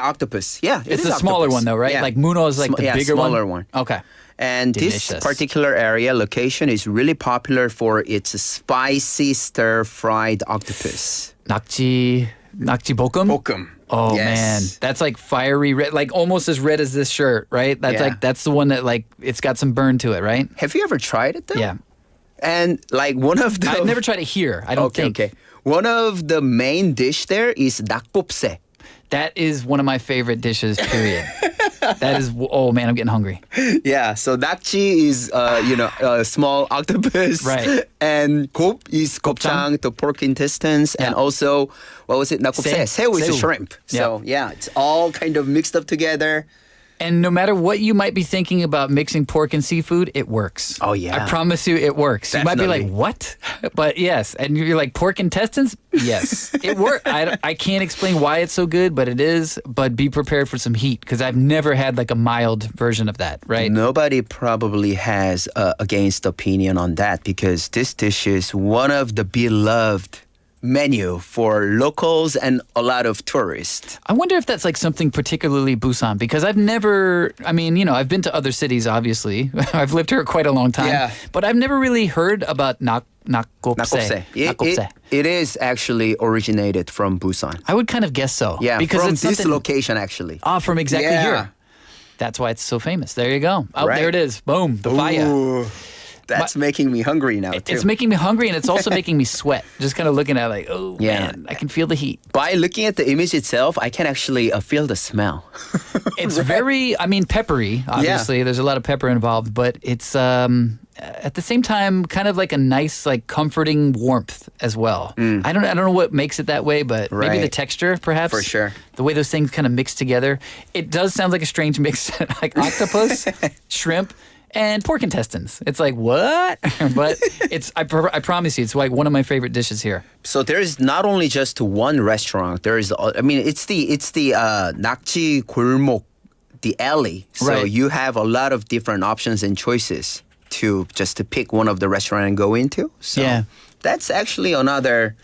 octopus. Yeah, It's the smaller one, though, right? Yeah. Like Muno is like the bigger one? smaller one. Okay. And Delicious. this particular area, location, is really popular for its spicy stir-fried octopus. nakji 볶음? 볶음. Oh, Yes. man. That's like fiery red, like almost as red as this shirt, right? That's that's the one that like, it's got some burn to it, right? Have you ever tried it, though? Yeah. And like one of the... I've never tried it here, I don't think. Okay. One of the main dish there is 낙곱새. That is one of my favorite dishes, period. That is, oh man, I'm getting hungry. Yeah, so 낙지 is, a small octopus. Right. And 곱 is 곱창, the pork intestines. And also, what was it? 낙곱새. 새우 is a 새우. shrimp. So, yeah, it's all kind of mixed up together. And no matter what you might be thinking about mixing pork and seafood, it works. Oh, yeah. I promise you it works. You might be like, Definitely. what? But yes. And you're like, pork intestines? Yes. It works. I can't explain why it's so good, but it is. But be prepared for some heat because I've never had like a mild version of that, right? Nobody probably has against opinion on that because this dish is one of the beloved menu for locals and a lot of tourists. I wonder if that's like something particularly Busan because I've never, I've been to other cities, obviously. I've lived here quite a long time. Yeah. But I've never really heard about nakgopse. 낙곱새. It is actually originated from Busan. I would kind of guess so. Yeah, because from it's this something- location actually. Ah, from exactly Yeah. here. That's why it's so famous. There you go. Oh, Right. there it is. Boom. The fire. Ooh, that's making me hungry now too. It's making me hungry and it's also making me sweat. Just kind of looking at it like, oh, Yeah. man, I can feel the heat. By looking at the image itself, I can actually feel the smell. It's very, peppery, obviously. There's a lot of pepper involved, but it's at the same time kind of like a nice, like comforting warmth as well. I don't know what makes it that way, but maybe the Right. texture, perhaps. For sure. The way those things kind of mix together. It does sound like a strange mix, like octopus, shrimp, and pork intestines. It's like, what? But I promise you, it's like one of my favorite dishes here. So there is not only just one restaurant. There is, it's the 낙지 골목, the alley. So Right. you have a lot of different options and choices to pick one of the restaurant and go into. So Yeah. that's actually another,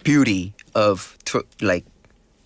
beauty of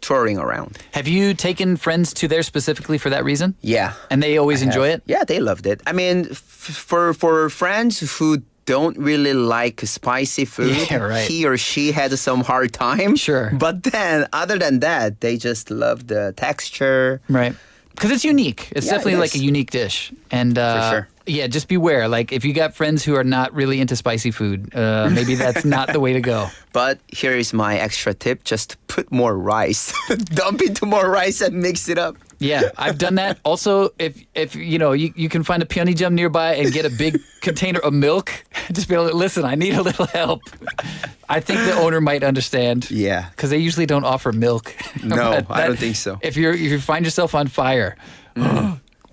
touring around. Have you taken friends to there specifically for that reason? Yeah. And they always enjoy it? Yeah, they loved it. I mean, for friends who don't really like spicy food, Yeah, right. he or she had some hard time. Sure. But then, other than that, they just love the texture. Right. Because it's unique. It's Yeah, definitely it like a is. unique dish. And sure. yeah, just beware. Like if you got friends who are not really into spicy food, maybe that's not the way to go. But here is my extra tip: just put more rice, dump into more rice, and mix it up. Yeah, I've done that. Also, if you can find a pyeonijum nearby and get a big container of milk, just be like, listen, I need a little help. I think the owner might understand. Yeah. Because they usually don't offer milk. No, But I don't think so. If you find yourself on fire,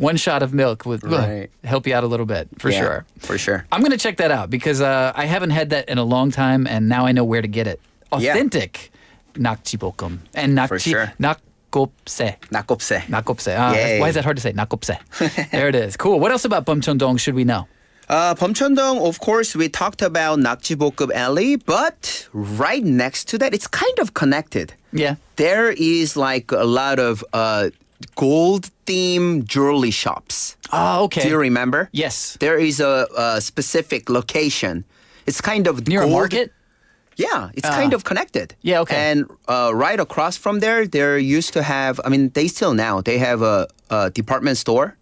One shot of milk would Right. help you out a little bit, for Yeah, sure. For sure. I'm going to check that out because I haven't had that in a long time, and now I know where to get it. Yeah. Authentic nakjibokum and For sure. nakgopse. Nakopse. Nakgopse. Yay. Why is that hard to say? Nakgopse. There it is. Cool. What else about Bumcheondong should we know? Bumcheondong, of course, we talked about Nakjibokup Alley, but right next to that, it's kind of connected. Yeah. There is like a lot of gold-themed jewelry shops. Oh, okay. Do you remember? Yes. There is a specific location. It's kind of Near a gold- market? Yeah, it's kind of connected. Yeah, okay. And right across from there used to have, I mean, they still now, they have a department store.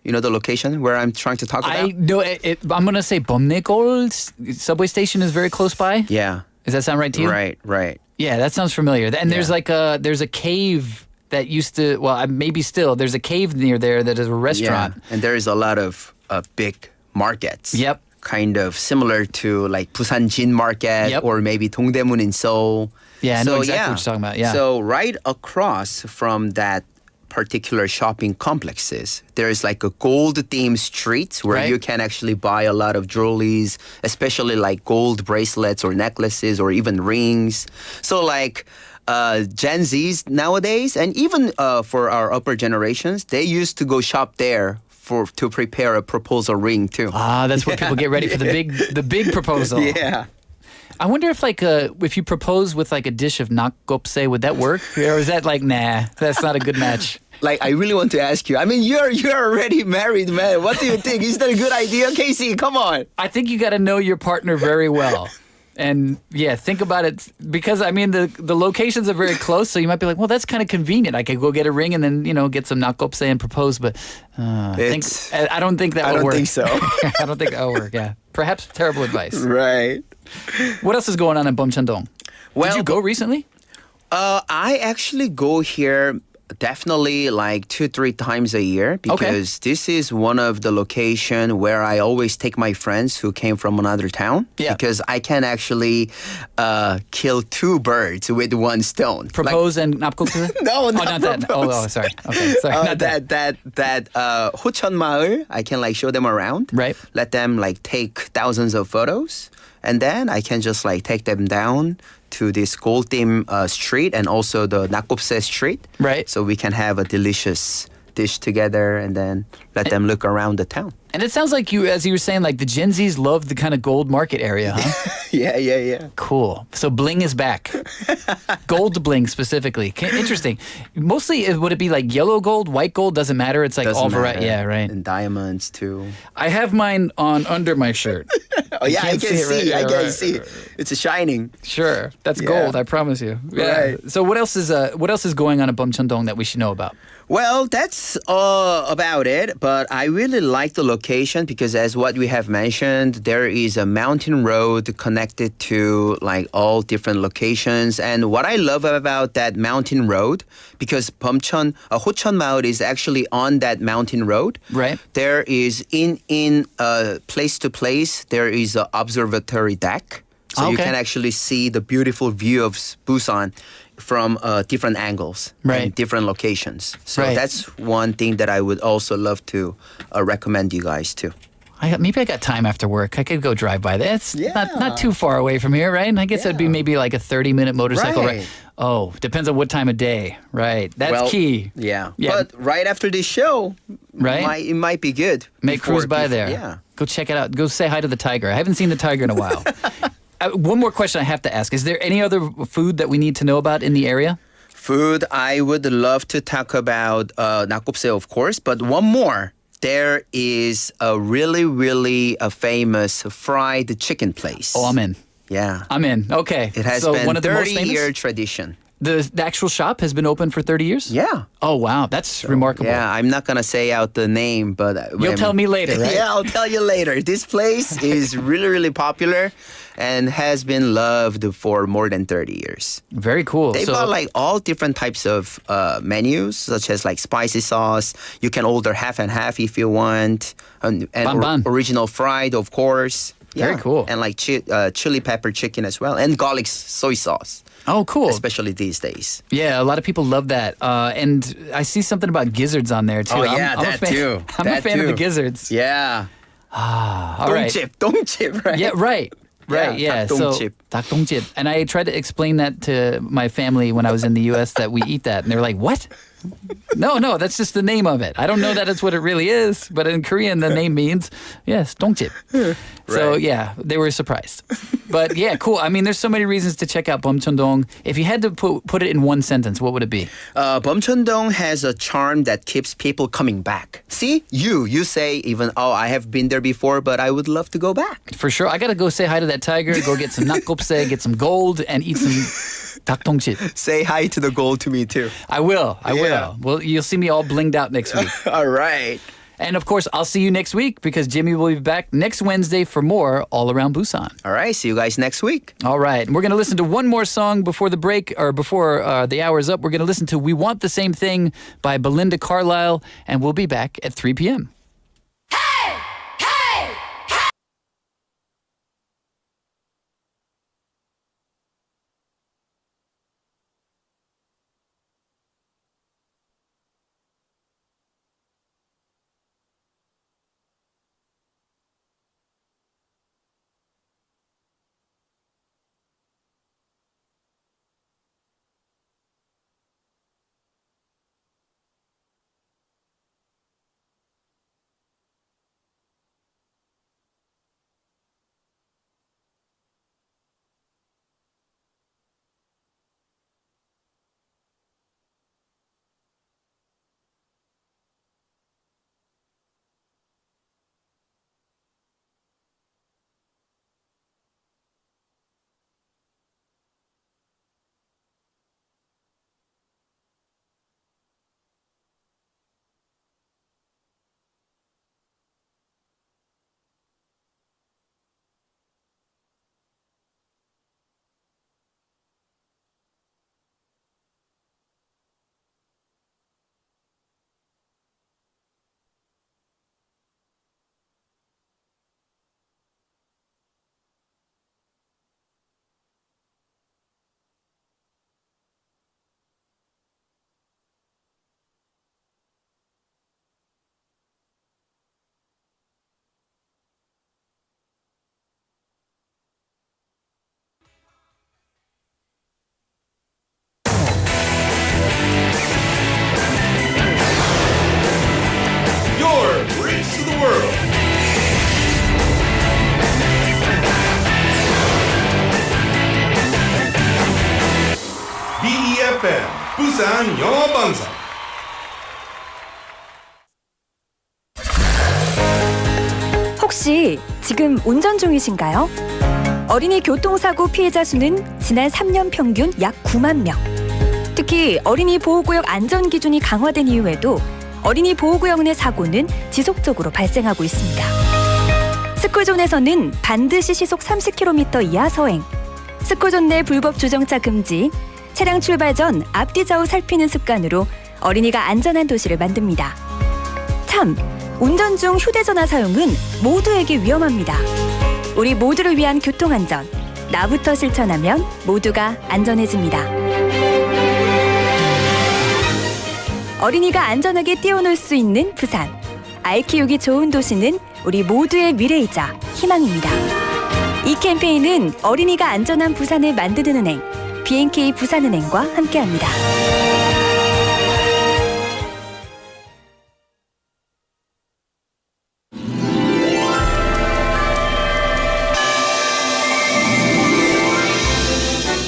You know the location where I'm trying to talk about? I know I'm going to say Bomnegol subway station is very close by. Yeah. Does that sound right to you? Right. Yeah, that sounds familiar. And there's Yeah. there's a cave that used to, well, maybe still, there's a cave near there that is a restaurant. Yeah. And there is a lot of big markets. Yep. Kind of similar to like Busan Jin Market Yep. or maybe Dongdaemun in Seoul. Yeah, I know exactly what you're talking about, yeah. So right across from that particular shopping complexes, there is like a gold-themed street where Right. you can actually buy a lot of jewelries, especially like gold bracelets or necklaces or even rings. So like Gen Zs nowadays, and even for our upper generations, they used to go shop there to prepare a proposal ring too. That's where people get ready for the big proposal. Yeah. I wonder if you propose with like a dish of nakgopse, would that work? Or is that like, nah, that's not a good match? Like, I really want to ask you. I mean, you're already married, man. What do you think? Is that a good idea, Casey? Come on. I think you got to know your partner very well. And yeah, think about it because I mean the locations are very close, so you might be like, well, that's kind of convenient. I could go get a ring and then get some nakgopse and propose, but I don't think that would work. I don't think so. I don't think that would work. Yeah, perhaps terrible advice. Right. What else is going on in Bumcheondong? Well, Did you go recently? I actually go here definitely like 2-3 times a year because this is one of the location where I always take my friends who came from another town. Yeah. Because I can actually kill 2 birds with one stone. Propose and nakgopse? No, not that. Oh, sorry. Okay, sorry. Not that. that Hocheon Maul, I can like show them around. Right. Let them like take thousands of photos, and then I can just like take them down to this gold theme street and also the nakgopse street. Right. So we can have a delicious dish together and then let them look around the town. And it sounds like you, as you were saying, like the Gen Zs love the kind of gold market area, huh? Yeah. Cool. So bling is back. Gold bling specifically. Interesting. Mostly, would it be like yellow gold, white gold? Doesn't matter. It's like all variety. Yeah, right. And diamonds too. I have mine on under my shirt. Oh yeah, I can't can see it, right? see. I Yeah, can right. see. It's shining. Sure, that's Yeah. gold. I promise you. Yeah. Right. So what else is going on in Bumcheondong that we should know about? Well, that's about it. But I really like the location because, as what we have mentioned, there is a mountain road connected to like all different locations. And what I love about that mountain road, because Hocheon Maul is actually on that mountain road. Right. There is in place to place. There is an observatory deck, so you Okay. can actually see the beautiful view of Busan from different angles Right. and different locations. So Right. that's one thing that I would also love to recommend you guys to. Maybe I got time after work. I could go drive by there. It's not too far away from here, right? And I guess it'd be maybe like a 30-minute motorcycle ride. Right. Oh, depends on what time of day. Right. That's key. Yeah. Yeah. But right after this show, Right. it might be good. May cruise by there. Yeah. Go check it out. Go say hi to the tiger. I haven't seen the tiger in a while. One more question I have to ask. Is there any other food that we need to know about in the area? Food, I would love to talk about nakgopse, of course, but one more. There is a really, really famous fried chicken place. Oh, I'm in. Yeah. I'm in. Okay. It has so been one of the most famous? 30-year tradition. The actual shop has been open for 30 years? Yeah. Oh, wow. That's remarkable. Yeah, I'm not going to say out the name, but... You'll tell me later, right? Yeah, I'll tell you later. This place is really, really popular and has been loved for more than 30 years. Very cool. They've got like all different types of menus, such as like spicy sauce. You can order half and half if you want. And Ban. original fried, of course. Very cool. And like chili pepper chicken as well, and garlic soy sauce. Oh, cool. Especially these days. Yeah, a lot of people love that. And I see something about gizzards on there, too. Oh, yeah, I'm a that fan, too. I'm a fan of the gizzards. Yeah. All right. Dongchip, right? Yeah, right. Right, Yeah, yeah. So, 닭똥집. 닭똥집. And I tried to explain that to my family when I was in the U.S. that we eat that. And they were like, what? No, that's just the name of it. I don't know that it's what it really is, but in Korean, the name means, yes, dongchip. So, yeah, they were surprised. But, yeah, cool. I mean, there's so many reasons to check out Bumcheondong. If you had to put it in one sentence, what would it be? Bumcheondong has a charm that keeps people coming back. See, you say even, I have been there before, but I would love to go back. For sure. I got to go say hi to that tiger, go get some nakgopse, get some gold, and eat some 닭똥집. Say hi to the gold to me, too. I will. Yeah. Well, you'll see me all blinged out next week. All right. And of course, I'll see you next week because Jimmy will be back next Wednesday for more All Around Busan. All right. See you guys next week. All right. And we're going to listen to one more song before the break or before the hour's up. We're going to listen to We Want the Same Thing by Belinda Carlisle, and we'll be back at 3 p.m. Your Bridge to the World. BEFM 부산영어방송. 혹시 지금 운전 중이신가요? 어린이 교통사고 피해자 수는 지난 3년 평균 약 9만 명. 특히 어린이 보호구역 안전 기준이 강화된 이후에도 어린이 보호구역 내 사고는 지속적으로 발생하고 있습니다. 스쿨존에서는 반드시 시속 30km 이하 서행, 스쿨존 내 불법 주정차 금지, 차량 출발 전 앞뒤 좌우 살피는 습관으로 어린이가 안전한 도시를 만듭니다. 참, 운전 중 휴대전화 사용은 모두에게 위험합니다. 우리 모두를 위한 교통안전, 나부터 실천하면 모두가 안전해집니다. 어린이가 안전하게 뛰어놀 수 있는 부산. 아이 키우기 좋은 도시는 우리 모두의 미래이자 희망입니다. 이 캠페인은 어린이가 안전한 부산을 만드는 은행, B&K 부산은행과 함께합니다.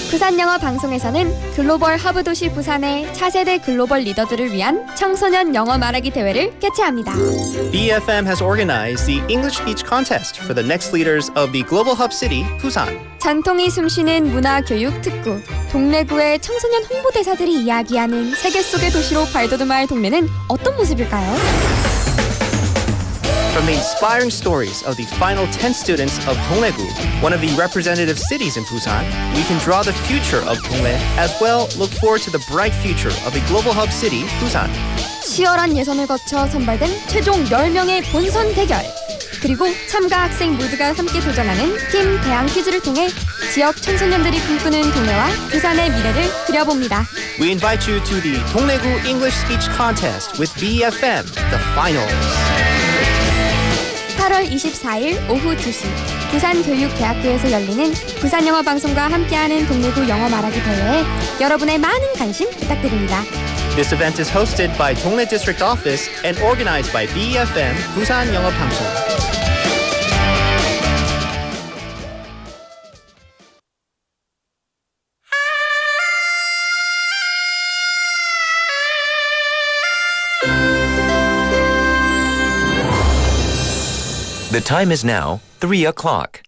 부산영어 방송에서는 글로벌 허브 도시 부산의 차세대 글로벌 리더들을 위한 청소년 영어 말하기 대회를 개최합니다. BFM has organized the English Speech Contest for the next leaders of the global hub city, Busan. 전통이 숨쉬는 문화교육 특구, 동래구의 청소년 홍보대사들이 이야기하는 세계 속의 도시로 발돋움할 동네는 어떤 모습일까요? From the inspiring stories of the final 10 students of Dongdaegu, one of the representative cities in Busan, we can draw the future of Dongdae as well look forward to the bright future of a global hub city, Busan. 치열한 예선을 거쳐 선발된 최종 10명의 본선 대결. 그리고 참가 학생 모두가 함께 도전하는 팀 대항 퀴즈를 통해 지역 청소년들이 꿈꾸는 동네와 부산의 미래를 그려봅니다. We invite you to the 동래구 English Speech Contest with BFM, the finals. 8월 24일 오후 2시 부산교육대학교에서 열리는 부산영어방송과 함께하는 동래구 영어 말하기 대회에 여러분의 많은 관심 부탁드립니다. This event is hosted by Dongdae District Office and organized by BFM, 부산영어방송. The time is now 3 o'clock.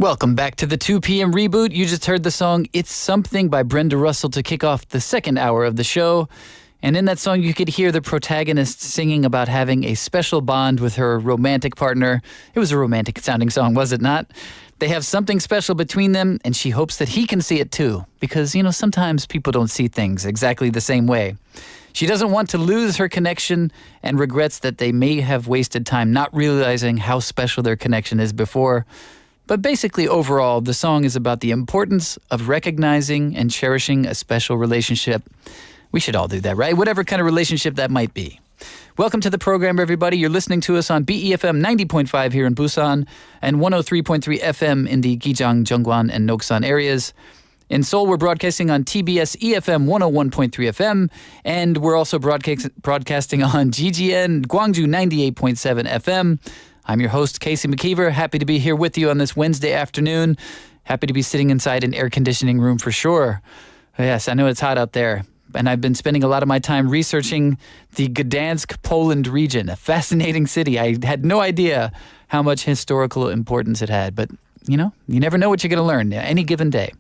Welcome back to the 2 p.m. Reboot. You just heard the song It's Something by Brenda Russell to kick off the second hour of the show. And in that song, you could hear the protagonist singing about having a special bond with her romantic partner. It was a romantic sounding song, was it not? They have something special between them, and she hopes that he can see it too. Because, sometimes people don't see things exactly the same way. She doesn't want to lose her connection and regrets that they may have wasted time not realizing how special their connection is before. But basically, overall, the song is about the importance of recognizing and cherishing a special relationship We should all do that, right? Whatever kind of relationship that might be. Welcome to the program, everybody. You're listening to us on BEFM 90.5 here in Busan and 103.3 FM in the Gijang, Jeongwan, and Noksan areas. In Seoul, we're broadcasting on TBS EFM 101.3 FM, and we're also broadcasting on GGN Gwangju 98.7 FM. I'm your host, Casey McKeever. Happy to be here with you on this Wednesday afternoon. Happy to be sitting inside an air conditioning room for sure. Yes, I know it's hot out there. And I've been spending a lot of my time researching the Gdansk, Poland region, a fascinating city. I had no idea how much historical importance it had, but you know, you never know what you're going to learn any given day.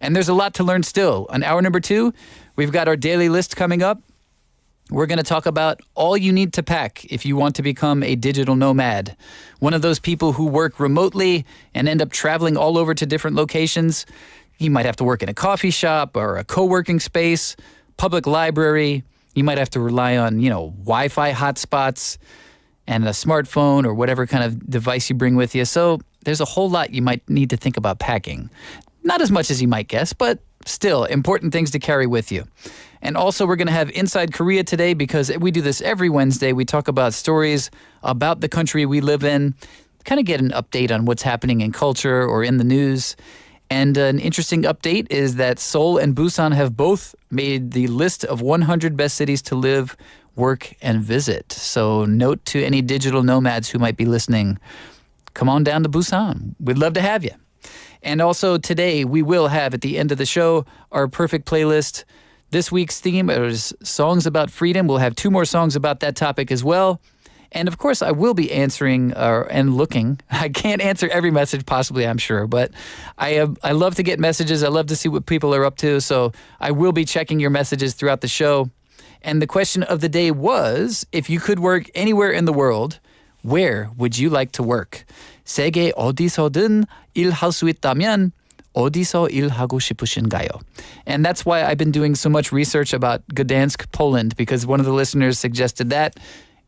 And there's a lot to learn still. On hour number 2, we've got our daily list coming up. We're going to talk about all you need to pack if you want to become a digital nomad. One of those people who work remotely and end up traveling all over to different locations. You might have to work in a coffee shop or a co-working space, public library. You might have to rely on, Wi-Fi hotspots and a smartphone or whatever kind of device you bring with you. So there's a whole lot you might need to think about packing. Not as much as you might guess, but still important things to carry with you. And also we're going to have Inside Korea today because we do this every Wednesday. We talk about stories about the country we live in, kind of get an update on what's happening in culture or in the news. And an interesting update is that Seoul and Busan have both made the list of 100 best cities to live, work, and visit. So note to any digital nomads who might be listening, come on down to Busan. We'd love to have you. And also today we will have at the end of the show our perfect playlist. This week's theme is songs about freedom. We'll have 2 more songs about that topic as well. And of course, I will be answering and looking. I can't answer every message possibly, I'm sure, but I love to get messages. I love to see what people are up to. So I will be checking your messages throughout the show. And the question of the day was, if you could work anywhere in the world, where would you like to work? 세계 어디서든 일할 수 있다면 어디서 일하고 싶으신가요? And that's why I've been doing so much research about Gdansk, Poland, because one of the listeners suggested that.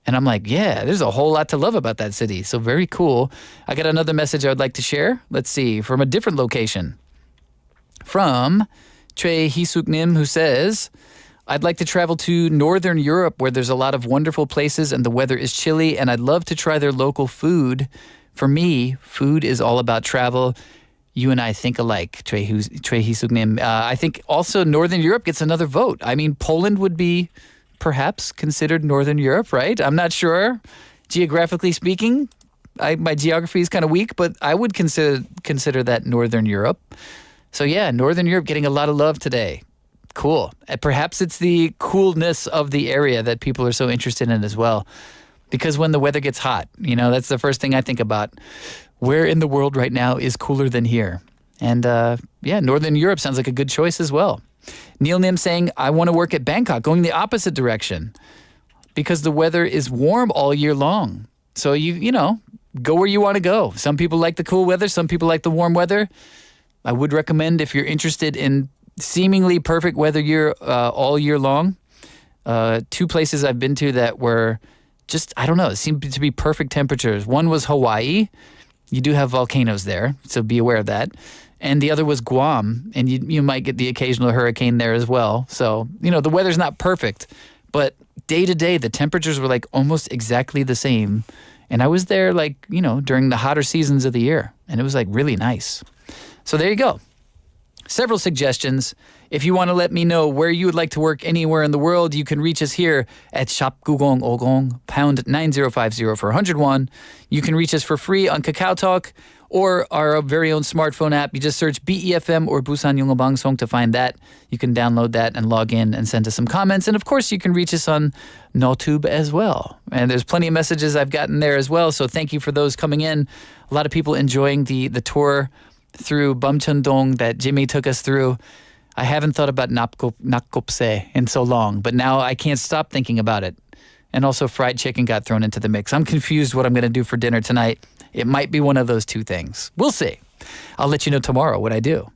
And I'm like, yeah, there's a whole lot to love about that city. So very cool. I got another message I would like to share. Let's see, from a different location. From Choi Hisuk Nim, who says, I'd like to travel to Northern Europe where there's a lot of wonderful places and the weather is chilly, and I'd love to try their local food. For me, food is all about travel. You and I think alike, Choi Hisuk Nim. I think also Northern Europe gets another vote. I mean, Poland would be perhaps considered Northern Europe, right? I'm not sure. Geographically speaking, my geography is kind of weak, but I would consider that Northern Europe. So yeah, Northern Europe getting a lot of love today. Cool. And perhaps it's the coolness of the area that people are so interested in as well. Because when the weather gets hot, that's the first thing I think about. Where in the world right now is cooler than here? And Northern Europe sounds like a good choice as well. Neil Nim saying, I want to work at Bangkok, going the opposite direction because the weather is warm all year long. So you go where you want to go. Some people like the cool weather. Some people like the warm weather. I would recommend if you're interested in seemingly perfect weather all year long, 2 places I've been to that were just, I don't know, it seemed to be perfect temperatures. One was Hawaii. You do have volcanoes there, so be aware of that. And the other was Guam, and you might get the occasional hurricane there as well. So, the weather's not perfect, but day to day, the temperatures were like almost exactly the same. And I was there during the hotter seasons of the year, and it was like really nice. So there you go. Several suggestions. If you want to let me know where you would like to work anywhere in the world, you can reach us here at 샵9050 pound 9050 for 101. You can reach us for free on Kakao Talk or our very own smartphone app. You just search BEFM or 부산영어방송 to find that. You can download that and log in and send us some comments. And of course, you can reach us on NoTube as well. And there's plenty of messages I've gotten there as well. So thank you for those coming in. A lot of people enjoying the tour through Bumcheon-dong that Jimmy took us through. I haven't thought about nakgopse in so long, but now I can't stop thinking about it. And also fried chicken got thrown into the mix. I'm confused what I'm going to do for dinner tonight. It might be one of those 2 things. We'll see. I'll let you know tomorrow what I do.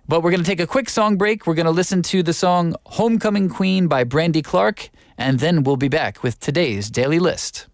But we're going to take a quick song break. We're going to listen to the song Homecoming Queen by Brandy Clark, and then we'll be back with today's Daily List.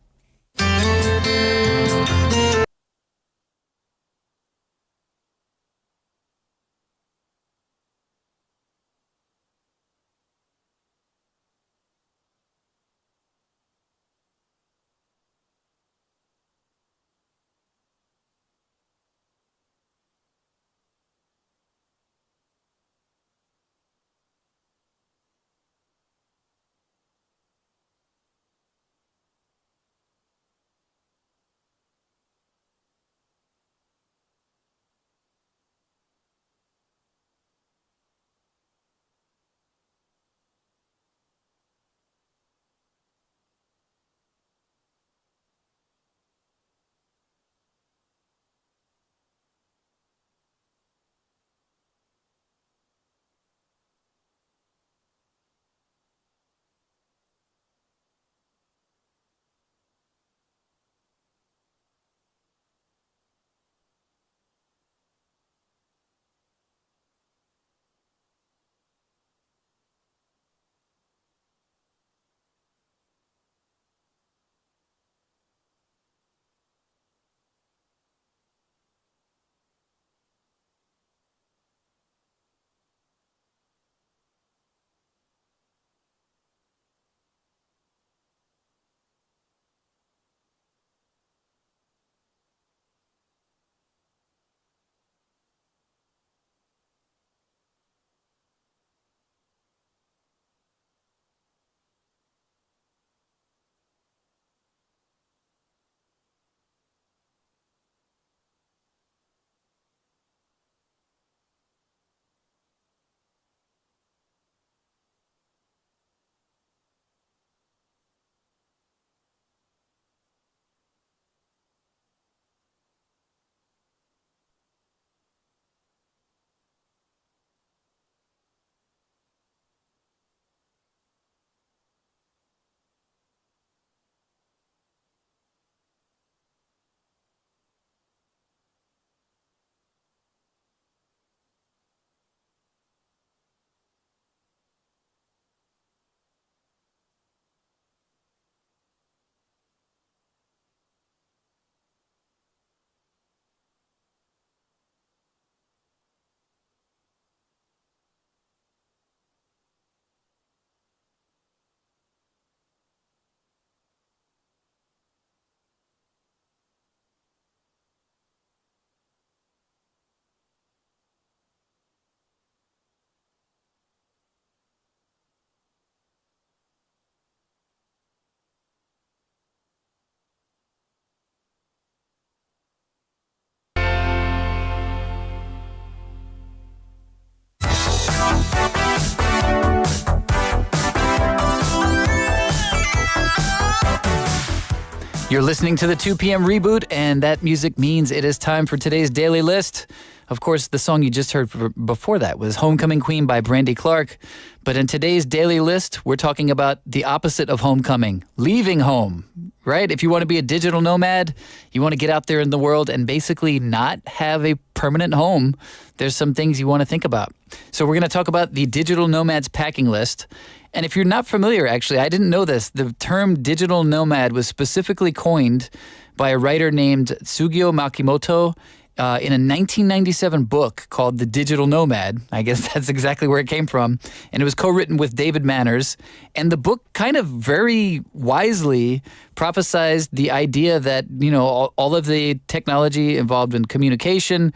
You're listening to the 2 p.m. Reboot, and that music means it is time for today's daily list. Of course, the song you just heard before that was Homecoming Queen by Brandy Clark. But in today's daily list, we're talking about the opposite of homecoming, leaving home, right? If you want to be a digital nomad, you want to get out there in the world and basically not have a permanent home, there's some things you want to think about. So we're going to talk about the digital nomads packing list. And if you're not familiar, actually, I didn't know this, the term digital nomad was specifically coined by a writer named Tsugio Makimoto in a 1997 book called The Digital Nomad. I guess that's exactly where it came from. And it was co-written with David Manners. And the book kind of very wisely prophesized the idea that, you know, all of the technology involved in communication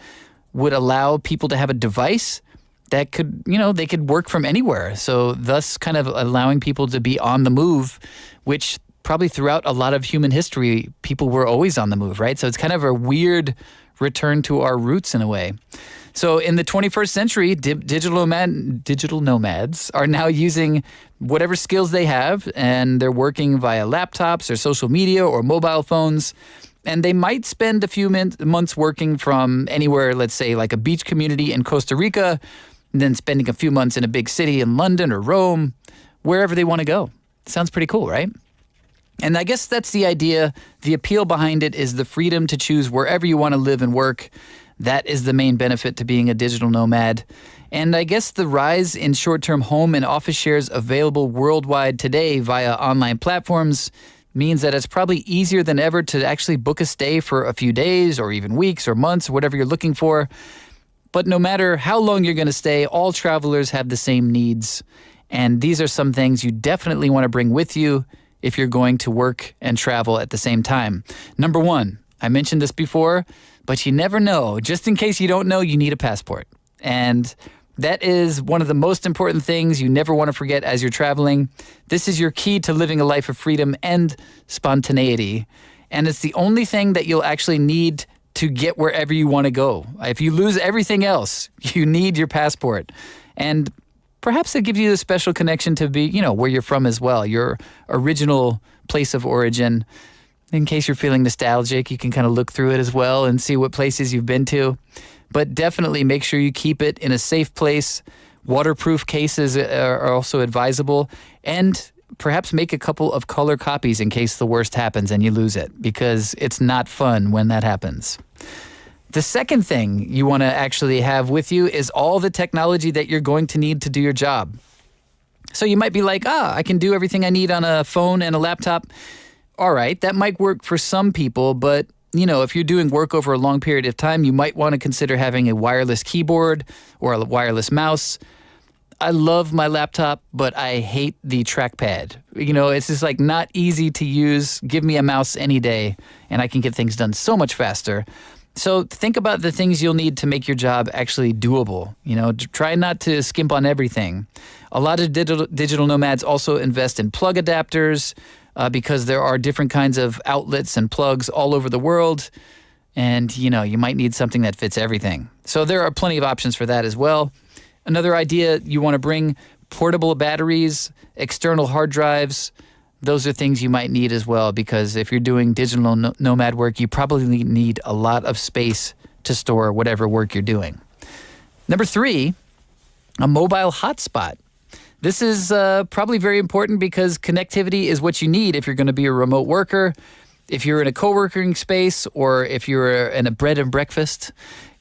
would allow people to have a device that could, you know, they could work from anywhere. So thus kind of allowing people to be on the move, which probably throughout a lot of human history, people were always on the move, right? So it's kind of a weird return to our roots in a way. So in the 21st century, digital nomads are now using whatever skills they have, and they're working via laptops or social media or mobile phones. And they might spend a few months working from anywhere, let's say like a beach community in Costa Rica, and then spending a few months in a big city in London or Rome, wherever they want to go. Sounds pretty cool, right? And I guess that's the idea. The appeal behind it is the freedom to choose wherever you want to live and work. That is the main benefit to being a digital nomad. And I guess the rise in short-term home and office shares available worldwide today via online platforms means that it's probably easier than ever to actually book a stay for a few days or even weeks or months or whatever you're looking for. But no matter how long you're going to stay, all travelers have the same needs. And these are some things you definitely want to bring with you if you're going to work and travel at the same time. Number one, I mentioned this before, but you never know. Just in case you don't know, you need a passport. And that is one of the most important things you never want to forget as you're traveling. This is your key to living a life of freedom and spontaneity. And it's the only thing that you'll actually need to get wherever you want to go. If you lose everything else, you need your passport. And perhaps it gives you a special connection to be, you know, where you're from as well, your original place of origin. In case you're feeling nostalgic, you can kind of look through it as well and see what places you've been to. But definitely make sure you keep it in a safe place. Waterproof cases are also advisable. And perhaps make a couple of color copies in case the worst happens and you lose it, because it's not fun when that happens. The second thing you want to actually have with you is all the technology that you're going to need to do your job. So you might be like, I can do everything I need on a phone and a laptop. All right, that might work for some people, but you know, if you're doing work over a long period of time, you might want to consider having a wireless keyboard or a wireless mouse. I love my laptop, but I hate the trackpad. You know, it's just like not easy to use. Give me a mouse any day, and I can get things done so much faster. So think about the things you'll need to make your job actually doable. You know, try not to skimp on everything. A lot of digital nomads also invest in plug adapters because there are different kinds of outlets and plugs all over the world. And, you know, you might need something that fits everything. So there are plenty of options for that as well. Another idea, you want to bring portable batteries, external hard drives. Those are things you might need as well, because if you're doing digital nomad work, you probably need a lot of space to store whatever work you're doing. Number 3, a mobile hotspot. This is probably very important because connectivity is what you need if you're going to be a remote worker, if you're in a co-working space, or if you're in a bread and breakfast.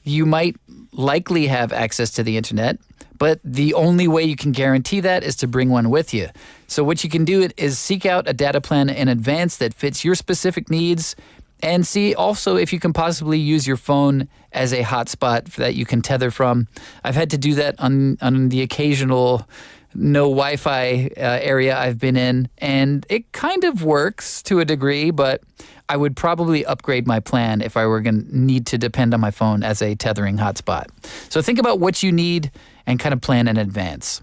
You might likely have access to the internet, but the only way you can guarantee that is to bring one with you. So what you can do is seek out a data plan in advance that fits your specific needs, and see also if you can possibly use your phone as a hotspot that you can tether from. I've had to do that on the occasional no Wi-Fi area I've been in, and it kind of works to a degree, but I would probably upgrade my plan if I were going to need to depend on my phone as a tethering hotspot. So think about what you need and kind of plan in advance.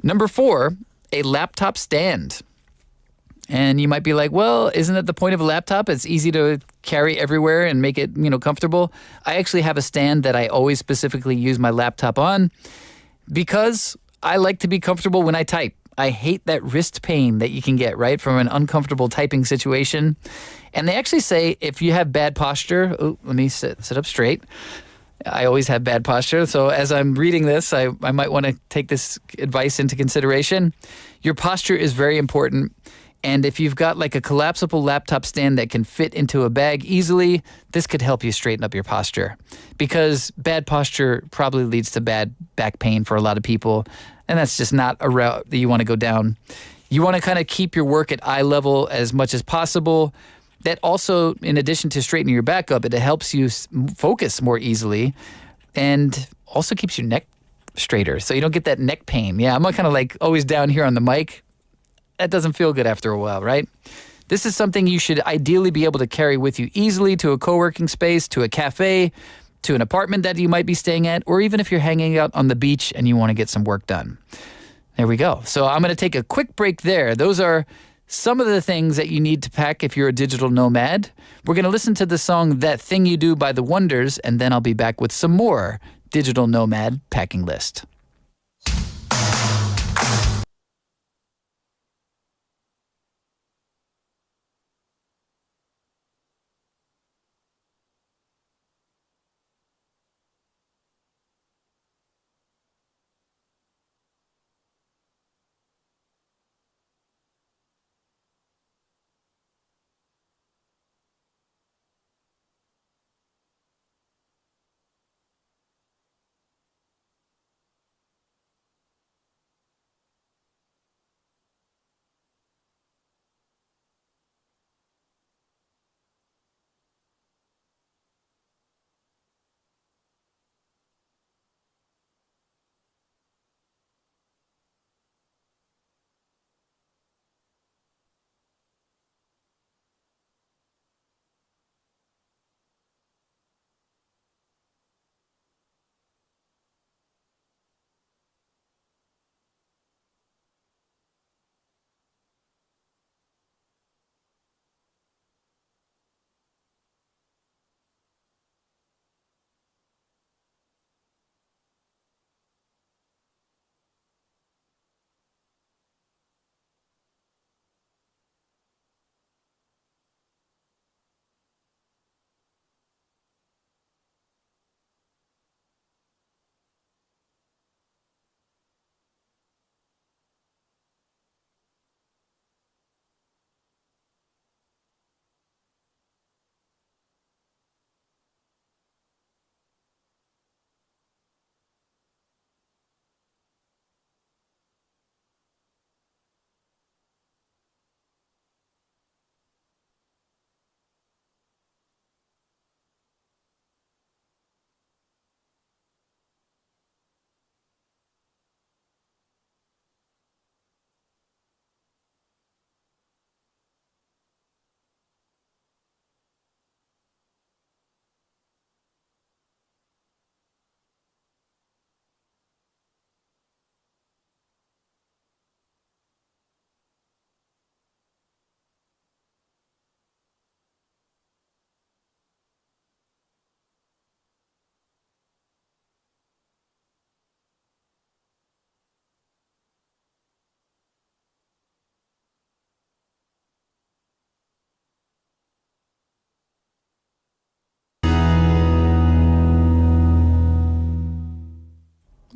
Number 4, a laptop stand. And you might be like, well, isn't that the point of a laptop? It's easy to carry everywhere and make it, you know, comfortable. I actually have a stand that I always specifically use my laptop on because I like to be comfortable when I type. I hate that wrist pain that you can get, right, from an uncomfortable typing situation. And they actually say if you have bad posture, let me sit up straight. I always have bad posture. So as I'm reading this, I might want to take this advice into consideration. Your posture is very important. And if you've got like a collapsible laptop stand that can fit into a bag easily, this could help you straighten up your posture. Because bad posture probably leads to bad back pain for a lot of people. And that's just not a route that you want to go down. You want to kind of keep your work at eye level as much as possible. That also, in addition to straightening your back up, it helps you focus more easily and also keeps your neck straighter so you don't get that neck pain. Yeah, I'm kind of like always down here on the mic. That doesn't feel good after a while, right? This is something you should ideally be able to carry with you easily to a co-working space, to a cafe, to an apartment that you might be staying at, or even if you're hanging out on the beach and you want to get some work done. There we go. So I'm going to take a quick break there. Those are some of the things that you need to pack if you're a digital nomad. We're going to listen to the song That Thing You Do by The Wonders, and then I'll be back with some more digital nomad packing list.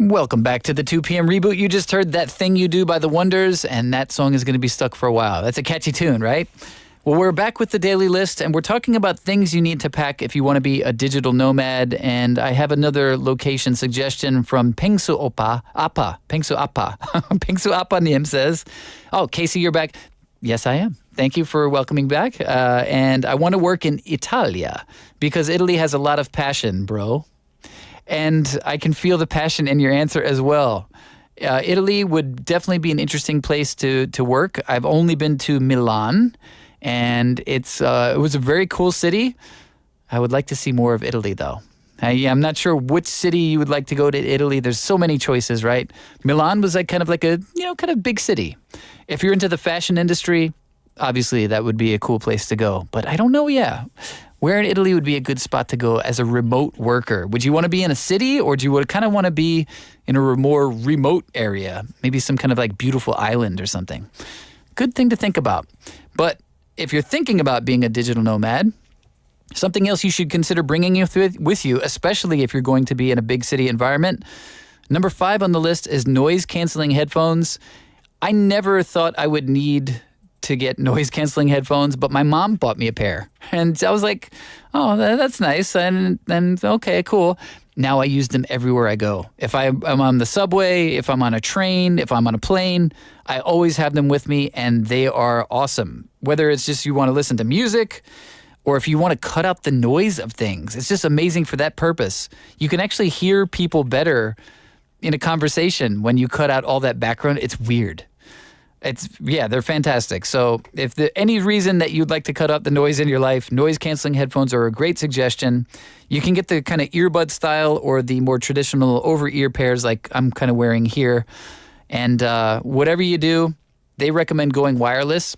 Welcome back to the 2 p.m. Reboot. You just heard That Thing You Do by The Wonders, and that song is going to be stuck for a while. That's a catchy tune, right? Well, we're back with the daily list, and we're talking about things you need to pack if you want to be a digital nomad. And I have another location suggestion from Pengsu Appa. Pengsu Appa Nim says, oh, Casey, you're back. Yes, I am. Thank you for welcoming back. And I want to work in Italia because Italy has a lot of passion, bro. And I can feel the passion in your answer as well. Italy would definitely be an interesting place to work. I've only been to Milan, and it was a very cool city. I would like to see more of Italy, though. I'm not sure which city you would like to go to Italy. There's so many choices, right? Milan was kind of a big city. If you're into the fashion industry, obviously that would be a cool place to go. But I don't know, where in Italy would be a good spot to go as a remote worker? Would you want to be in a city, or do you kind of want to be in a more remote area? Maybe some kind of like beautiful island or something. Good thing to think about. But if you're thinking about being a digital nomad, something else you should consider bringing with you, especially if you're going to be in a big city environment. Number 5 on the list is noise-canceling headphones. I never thought I would need to get noise-canceling headphones, but my mom bought me a pair. And I was like, oh, that's nice. And okay, cool. Now I use them everywhere I go. If I'm on the subway, if I'm on a train, if I'm on a plane, I always have them with me, and they are awesome. Whether it's just you want to listen to music, or if you want to cut out the noise of things, it's just amazing for that purpose. You can actually hear people better in a conversation when you cut out all that background. It's weird. They're fantastic. So if any reason that you'd like to cut out the noise in your life, noise-canceling headphones are a great suggestion. You can get the kind of earbud style or the more traditional over-ear pairs like I'm kind of wearing here. And whatever you do, they recommend going wireless.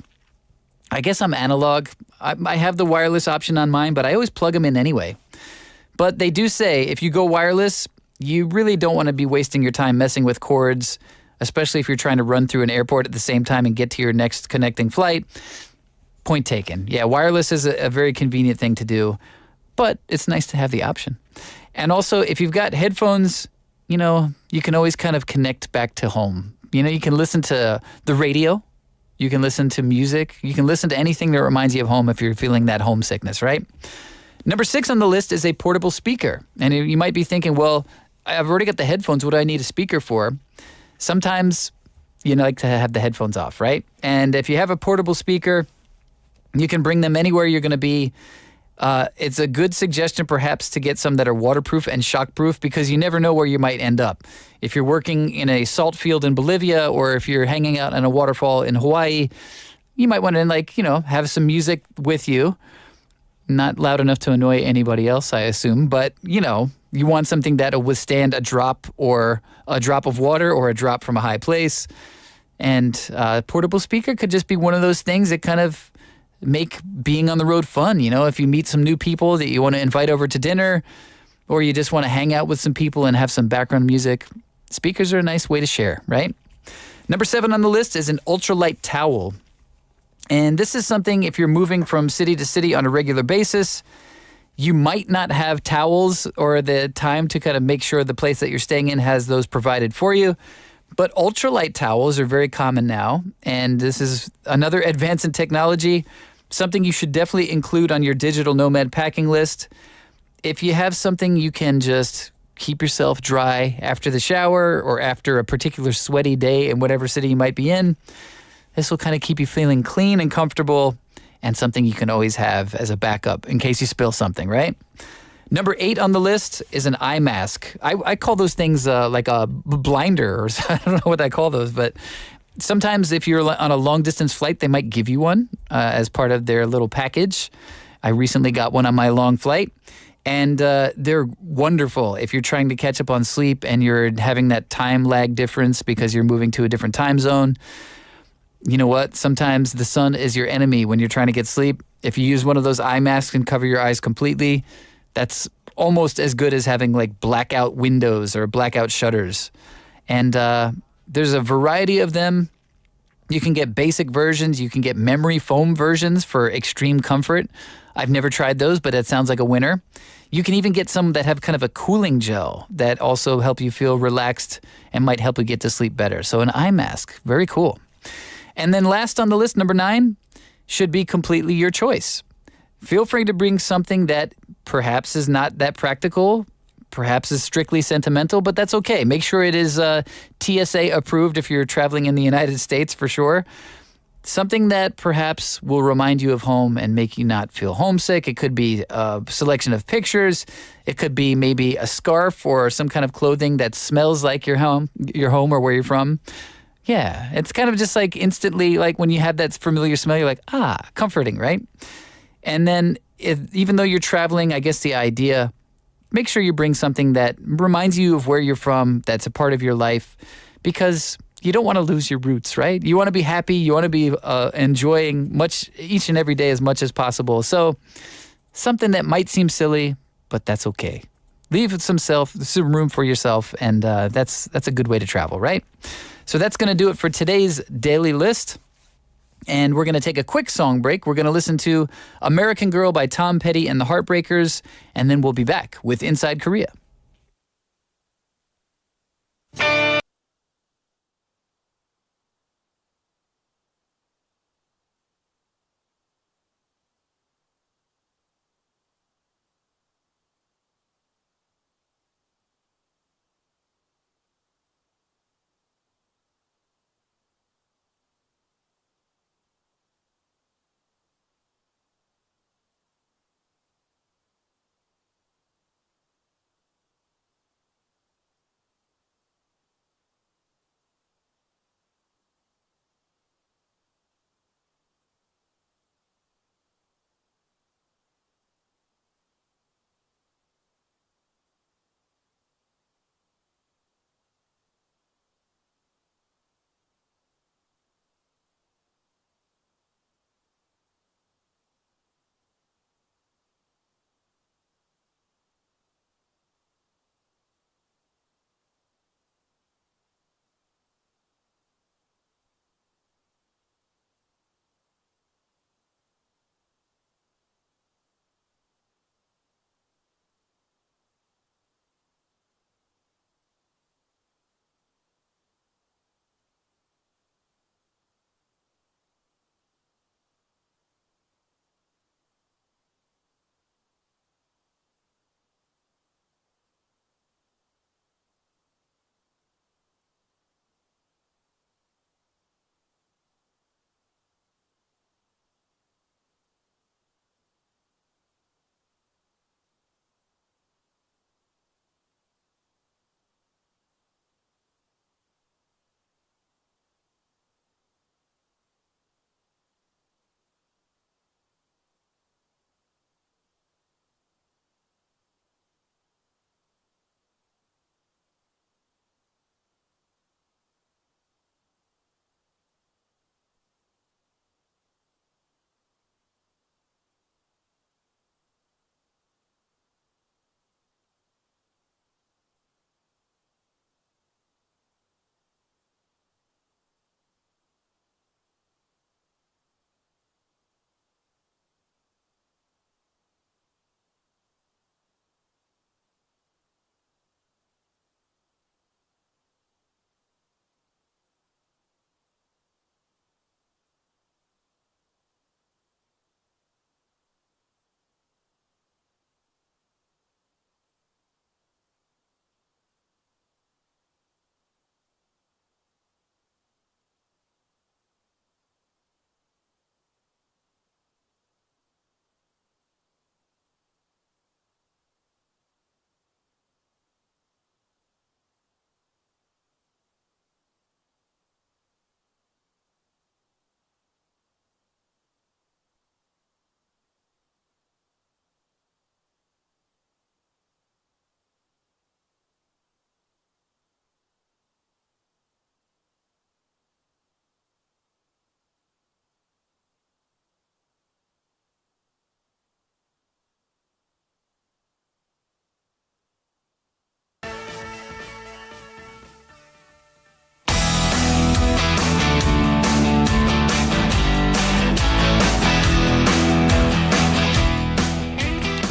I guess I'm analog. I have the wireless option on mine, but I always plug them in anyway. But they do say if you go wireless, you really don't want to be wasting your time messing with cords, especially if you're trying to run through an airport at the same time and get to your next connecting flight. Point taken. Yeah, wireless is a very convenient thing to do, but it's nice to have the option. And also, if you've got headphones, you can always kind of connect back to home. You can listen to the radio. You can listen to music. You can listen to anything that reminds you of home if you're feeling that homesickness, right? Number 6 on the list is a portable speaker. And you might be thinking, well, I've already got the headphones. What do I need a speaker for? Sometimes you like to have the headphones off, right? And if you have a portable speaker, you can bring them anywhere you're going to be. It's a good suggestion perhaps to get some that are waterproof and shockproof, because you never know where you might end up. If you're working in a salt field in Bolivia, or if you're hanging out in a waterfall in Hawaii, you might want to have some music with you. Not loud enough to annoy anybody else, I assume, but you want something that'll withstand a drop of water or a drop from a high place. And a portable speaker could just be one of those things that kind of make being on the road fun. If you meet some new people that you want to invite over to dinner, or you just want to hang out with some people and have some background music, speakers are a nice way to share, right? Number 7 on the list is an ultralight towel. And this is something, if you're moving from city to city on a regular basis, you might not have towels or the time to kind of make sure the place that you're staying in has those provided for you. But ultralight towels are very common now. And this is another advance in technology, something you should definitely include on your digital nomad packing list. If you have something you can just keep yourself dry after the shower or after a particular sweaty day in whatever city you might be in, this will kind of keep you feeling clean and comfortable, and something you can always have as a backup in case you spill something, right? Number 8 on the list is an eye mask. I call those things like a blinder, or I don't know what I call those, but sometimes if you're on a long-distance flight, they might give you one as part of their little package. I recently got one on my long flight, and they're wonderful if you're trying to catch up on sleep and you're having that time lag difference because you're moving to a different time zone. You know what? Sometimes the sun is your enemy when you're trying to get sleep. If you use one of those eye masks and cover your eyes completely, that's almost as good as having like blackout windows or blackout shutters. And there's a variety of them. You can get basic versions. You can get memory foam versions for extreme comfort. I've never tried those, but it sounds like a winner. You can even get some that have kind of a cooling gel that also help you feel relaxed and might help you get to sleep better. So an eye mask, very cool. And then last on the list, number 9, should be completely your choice. Feel free to bring something that perhaps is not that practical, perhaps is strictly sentimental, but that's okay. Make sure it is TSA approved if you're traveling in the United States for sure. Something that perhaps will remind you of home and make you not feel homesick. It could be a selection of pictures. It could be maybe a scarf or some kind of clothing that smells like your home or where you're from. Yeah, it's kind of just like instantly, like when you have that familiar smell, you're like, comforting, right? And then even though you're traveling, I guess the idea, make sure you bring something that reminds you of where you're from, that's a part of your life, because you don't want to lose your roots, right? You want to be happy. You want to be enjoying each and every day as much as possible. So something that might seem silly, but that's okay. Leave some room for yourself, and that's a good way to travel, right? So that's going to do it for today's daily list. And we're going to take a quick song break. We're going to listen to American Girl by Tom Petty and the Heartbreakers, and then we'll be back with Inside Korea.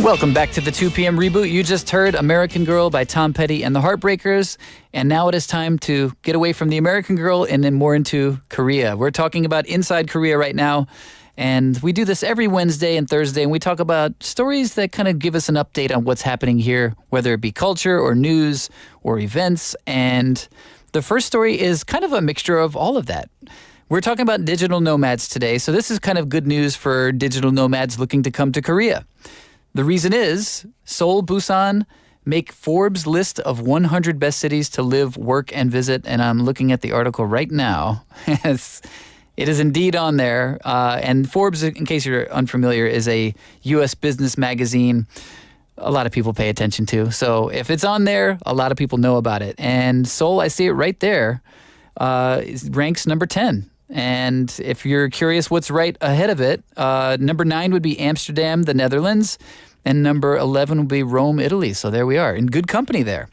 Welcome back to the 2 p.m. Reboot. You just heard American Girl by Tom Petty and the Heartbreakers. And now it is time to get away from the American Girl and then more into Korea. We're talking about Inside Korea right now. And we do this every Wednesday and Thursday. And we talk about stories that kind of give us an update on what's happening here, whether it be culture or news or events. And the first story is kind of a mixture of all of that. We're talking about digital nomads today. So this is kind of good news for digital nomads looking to come to Korea. The reason is Seoul, Busan make Forbes list of 100 best cities to live, work, and visit. And I'm looking at the article right now. It is indeed on there. And Forbes, in case you're unfamiliar, is a U.S. business magazine a lot of people pay attention to. So if it's on there, a lot of people know about it. And Seoul, I see it right there. ranks number 10. And if you're curious what's right ahead of it, number 9 would be Amsterdam, the Netherlands, and number 11 would be Rome, Italy. So there we are, in good company there.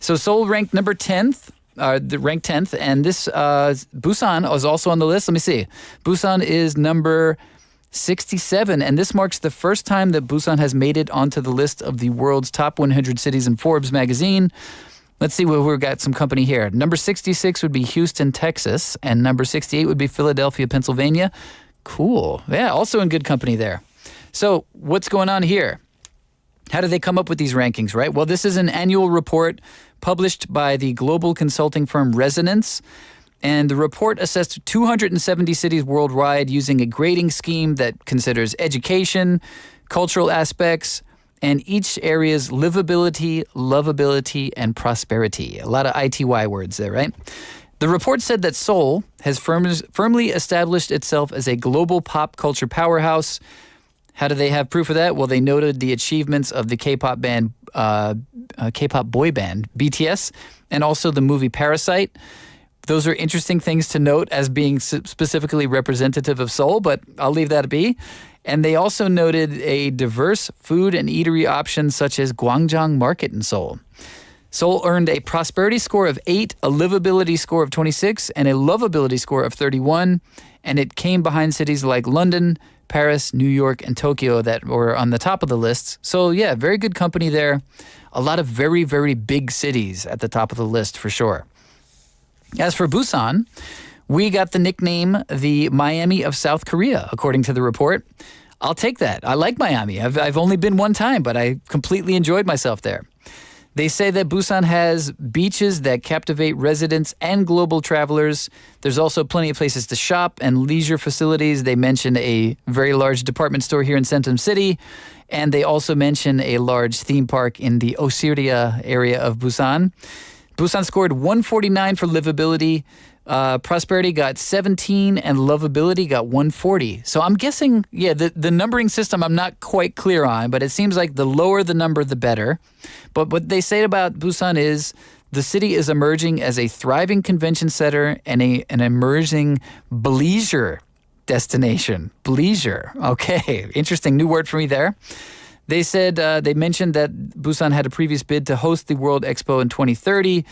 So Seoul ranked number 10th, ranked 10th, and this Busan is also on the list. Let me see. Busan is number 67, and this marks the first time that Busan has made it onto the list of the world's top 100 cities in Forbes magazine. Let's see we've got some company here. Number 66 would be Houston, Texas, and number 68 would be Philadelphia, Pennsylvania. Cool. Yeah, also in good company there. So what's going on here? How do they come up with these rankings, right? Well, this is an annual report published by the global consulting firm Resonance, and the report assessed 270 cities worldwide using a grading scheme that considers education, cultural aspects, and each area's livability, lovability, and prosperity. A lot of ITY words there, right? The report said that Seoul has firmly established itself as a global pop culture powerhouse. How do they have proof of that? Well, they noted the achievements of the K-pop boy band, BTS, and also the movie Parasite. Those are interesting things to note as being specifically representative of Seoul, but I'll leave that be. And they also noted a diverse food and eatery options such as Gwangjang Market in Seoul. Seoul earned a prosperity score of 8, a livability score of 26, and a lovability score of 31. And it came behind cities like London, Paris, New York, and Tokyo that were on the top of the lists. So yeah, very good company there. A lot of very, very big cities at the top of the list for sure. As for Busan, we got the nickname the Miami of South Korea, according to the report. I'll take that. I like Miami. I've only been one time, but I completely enjoyed myself there. They say that Busan has beaches that captivate residents and global travelers. There's also plenty of places to shop and leisure facilities. They mention a very large department store here in Centum City, and they also mention a large theme park in the Osiria area of Busan. Busan scored 149 for livability. Prosperity got 17 and lovability got 140. So I'm guessing, the numbering system I'm not quite clear on, but it seems like the lower the number, the better. But what they say about Busan is the city is emerging as a thriving convention center and an emerging bleisure destination. Bleisure. Okay, interesting new word for me there. They said, they mentioned that Busan had a previous bid to host the World Expo in 2030.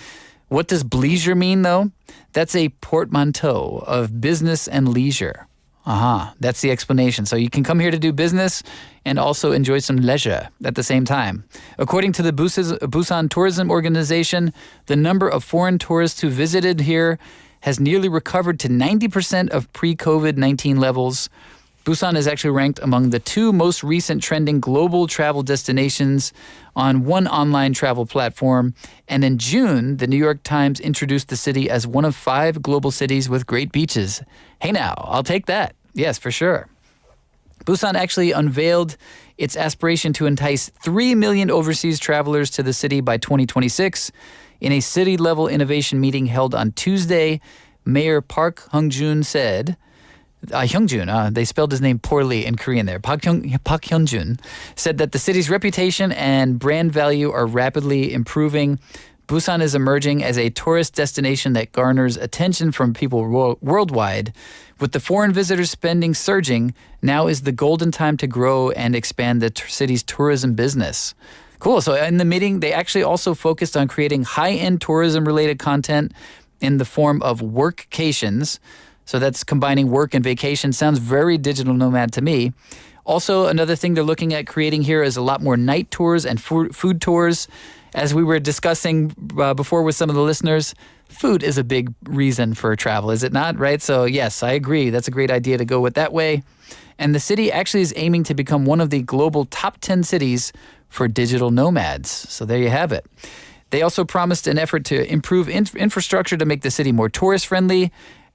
What does bleisure mean, though? That's a portmanteau of business and leisure. That's the explanation. So you can come here to do business and also enjoy some leisure at the same time. According to the Busan Tourism Organization, the number of foreign tourists who visited here has nearly recovered to 90% of pre-COVID-19 levels. Busan is actually ranked among the 2 most recent trending global travel destinations on one online travel platform. And in June, the New York Times introduced the city as one of 5 global cities with great beaches. Hey now, I'll take that. Yes, for sure. Busan actually unveiled its aspiration to entice 3 million overseas travelers to the city by 2026. In a city-level innovation meeting held on Tuesday, Mayor Park Hyung-jun said... Hyungjun, they spelled his name poorly in Korean there. Park Hyunjun said that the city's reputation and brand value are rapidly improving. Busan is emerging as a tourist destination that garners attention from people worldwide. With the foreign visitors spending surging, now is the golden time to grow and expand the city's tourism business. Cool. So in the meeting, they actually also focused on creating high-end tourism-related content in the form of workcations. So that's combining work and vacation. Sounds very digital nomad to me. Also, another thing they're looking at creating here is a lot more night tours and food tours. As we were discussing before with some of the listeners, food is a big reason for travel, is it not? Right? So yes, I agree. That's a great idea to go with that way. And the city actually is aiming to become one of the global top 10 cities for digital nomads. So there you have it. They also promised an effort to improve infrastructure to make the city more tourist-friendly,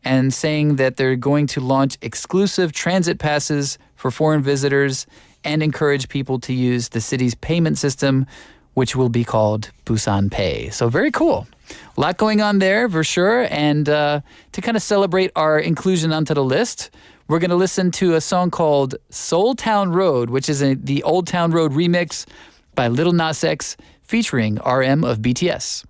and saying that they're going to launch exclusive transit passes for foreign visitors and encourage people to use the city's payment system, which will be called Busan Pay. So very cool. A lot going on there for sure. And to kind of celebrate our inclusion onto the list, we're going to listen to a song called Soul Town Road, which is the Old Town Road remix by Lil Nas X featuring RM of BTS.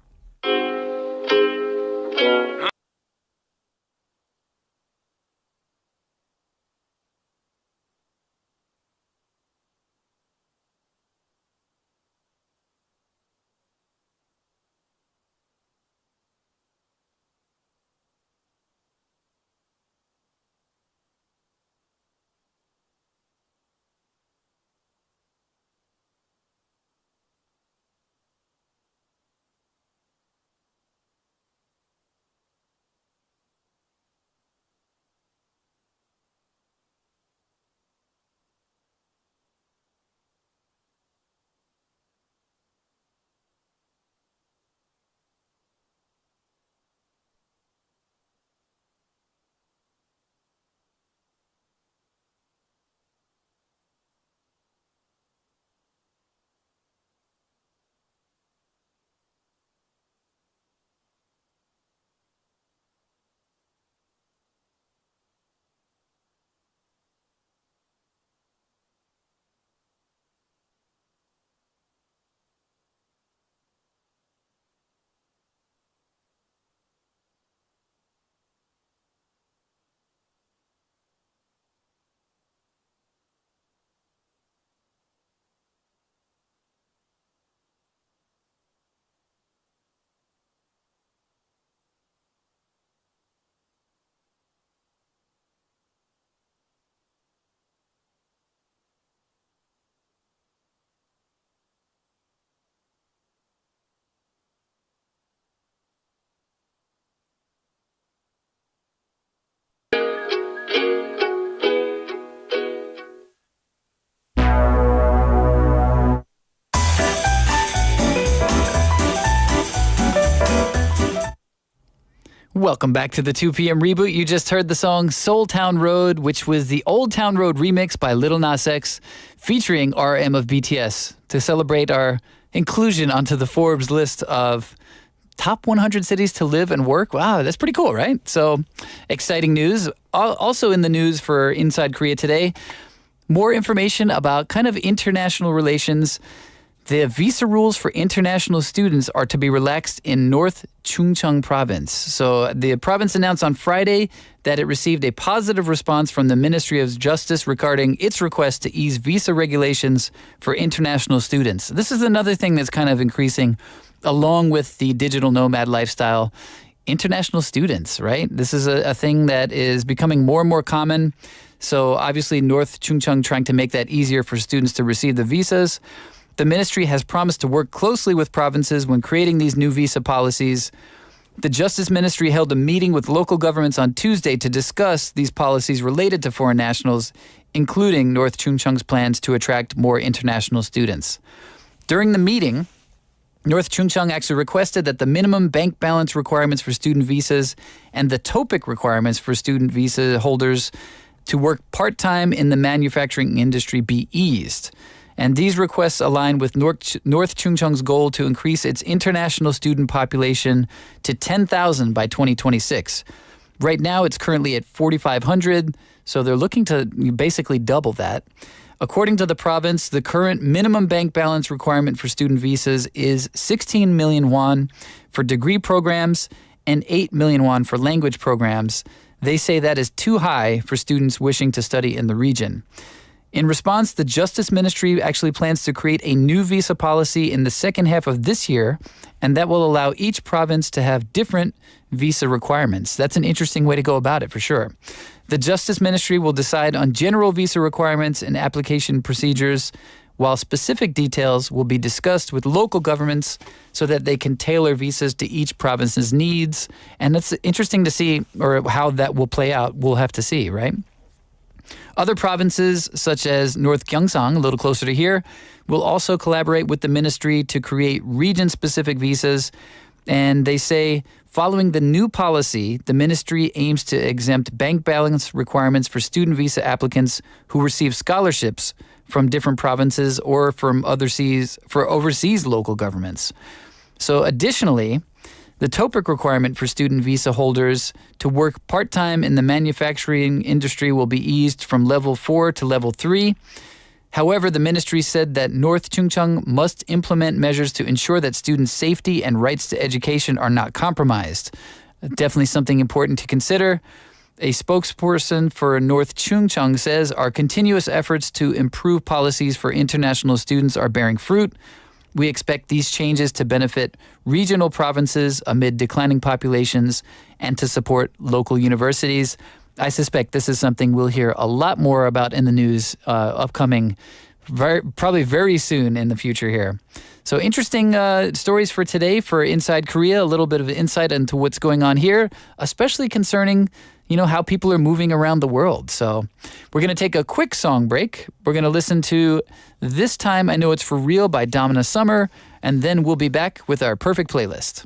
Welcome back to the 2 p.m. Reboot. You just heard the song Soul Town Road, which was the Old Town Road remix by Lil Nas X, featuring RM of BTS to celebrate our inclusion onto the Forbes list of top 100 cities to live and work. Wow, that's pretty cool, right? So, exciting news. Also in the news for Inside Korea today, more information about kind of international relations. The visa rules for international students are to be relaxed in North Chungcheong province. So the province announced on Friday that it received a positive response from the Ministry of Justice regarding its request to ease visa regulations for international students. This is another thing that's kind of increasing along with the digital nomad lifestyle. International students, right? This is a thing that is becoming more and more common. So obviously North Chungcheong trying to make that easier for students to receive the visas. The ministry has promised to work closely with provinces when creating these new visa policies. The Justice Ministry held a meeting with local governments on Tuesday to discuss these policies related to foreign nationals, including North Chungcheong's plans to attract more international students. During the meeting, North Chungcheong actually requested that the minimum bank balance requirements for student visas and the TOPIK requirements for student visa holders to work part-time in the manufacturing industry be eased. And these requests align with North Chungcheong's goal to increase its international student population to 10,000 by 2026. Right now, it's currently at 4,500, so they're looking to basically double that. According to the province, the current minimum bank balance requirement for student visas is 16 million won for degree programs and 8 million won for language programs. They say that is too high for students wishing to study in the region. In response, the Justice Ministry actually plans to create a new visa policy in the second half of this year, and that will allow each province to have different visa requirements. That's an interesting way to go about it, for sure. The Justice Ministry will decide on general visa requirements and application procedures, while specific details will be discussed with local governments so that they can tailor visas to each province's needs. And that's interesting to see, or how that will play out. We'll have to see, right? Other provinces, such as North Gyeongsang, a little closer to here, will also collaborate with the ministry to create region-specific visas. And they say, following the new policy, the ministry aims to exempt bank balance requirements for student visa applicants who receive scholarships from different provinces or from overseas local governments. So additionally, the TOPIK requirement for student visa holders to work part-time in the manufacturing industry will be eased from level 4 to level 3. However, the ministry said that North Chungcheong must implement measures to ensure that students' safety and rights to education are not compromised. Definitely something important to consider. A spokesperson for North Chungcheong says our continuous efforts to improve policies for international students are bearing fruit. We expect these changes to benefit regional provinces amid declining populations and to support local universities. I suspect this is something we'll hear a lot more about in the news upcoming, probably very soon in the future here. So interesting stories for today for Inside Korea, a little bit of insight into what's going on here, especially concerning how people are moving around the world. So we're going to take a quick song break. We're going to listen to This Time I Know It's For Real by Domina Summer, and then we'll be back with our perfect playlist.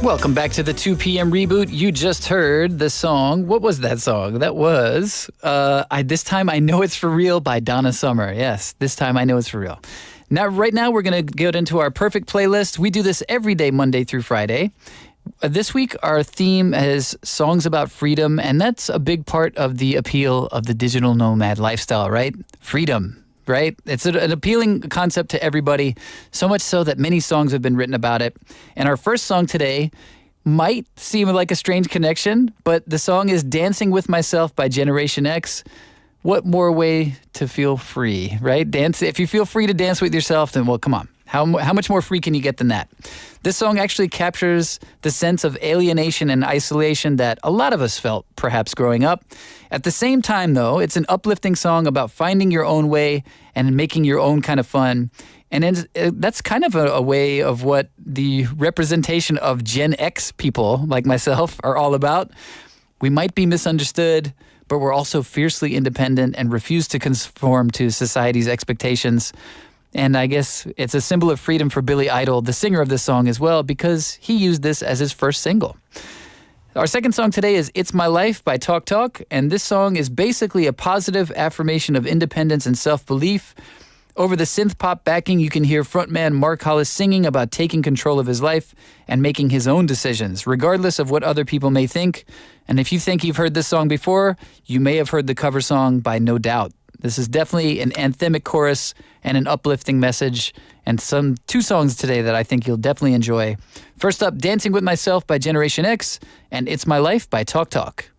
Welcome back to the 2 p.m. Reboot. You just heard the song. What was that song? That was This Time I Know It's For Real by Donna Summer. Yes, This Time I Know It's For Real. Now, right now, we're going to get into our perfect playlist. We do this every day, Monday through Friday. This week, our theme is songs about freedom, and that's a big part of the appeal of the digital nomad lifestyle, right? Freedom. Right? It's an appealing concept to everybody, so much so that many songs have been written about it. And our first song today might seem like a strange connection, but the song is Dancing With Myself by Generation X. What more way to feel free, right? Dance. If you feel free to dance with yourself, then, well, come on. How much more free can you get than that? This song actually captures the sense of alienation and isolation that a lot of us felt, perhaps, growing up. At the same time, though, it's an uplifting song about finding your own way and making your own kind of fun. And that's kind of a way of what the representation of Gen X people like myself are all about. We might be misunderstood, but we're also fiercely independent and refuse to conform to society's expectations. And I guess it's a symbol of freedom for Billy Idol, the singer of this song as well, because he used this as his first single. Our second song today is It's My Life by Talk Talk, and this song is basically a positive affirmation of independence and self-belief. Over the synth pop backing, you can hear frontman Mark Hollis singing about taking control of his life and making his own decisions, regardless of what other people may think. And if you think you've heard this song before, you may have heard the cover song by No Doubt. This is definitely an anthemic chorus and an uplifting message, and two songs today that I think you'll definitely enjoy. First up, Dancing With Myself by Generation X, and It's My Life by Talk Talk.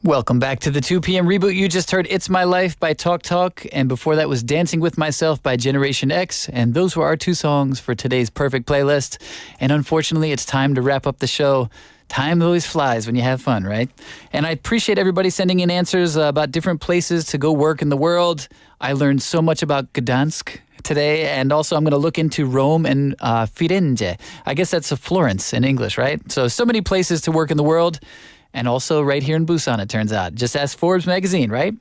Welcome back to the 2 p.m. Reboot. You just heard It's My Life by Talk Talk, and before that was Dancing With Myself by Generation X, and those were our two songs for today's perfect playlist. And unfortunately, it's time to wrap up the show. Time always flies when you have fun, right? And I appreciate everybody sending in answers about different places to go work in the world. I learned so much about Gdansk today, and also I'm going to look into Rome and Firenze. I guess that's a Florence in English, right? So many places to work in the world. And also right here in Busan, it turns out. Just ask Forbes magazine, right?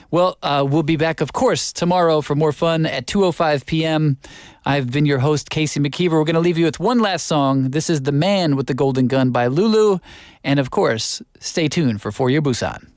Well, we'll be back, of course, tomorrow for more fun at 2:05 p.m. I've been your host, Casey McKeever. We're going to leave you with one last song. This is The Man with the Golden Gun by Lulu. And, of course, stay tuned for Your Busan.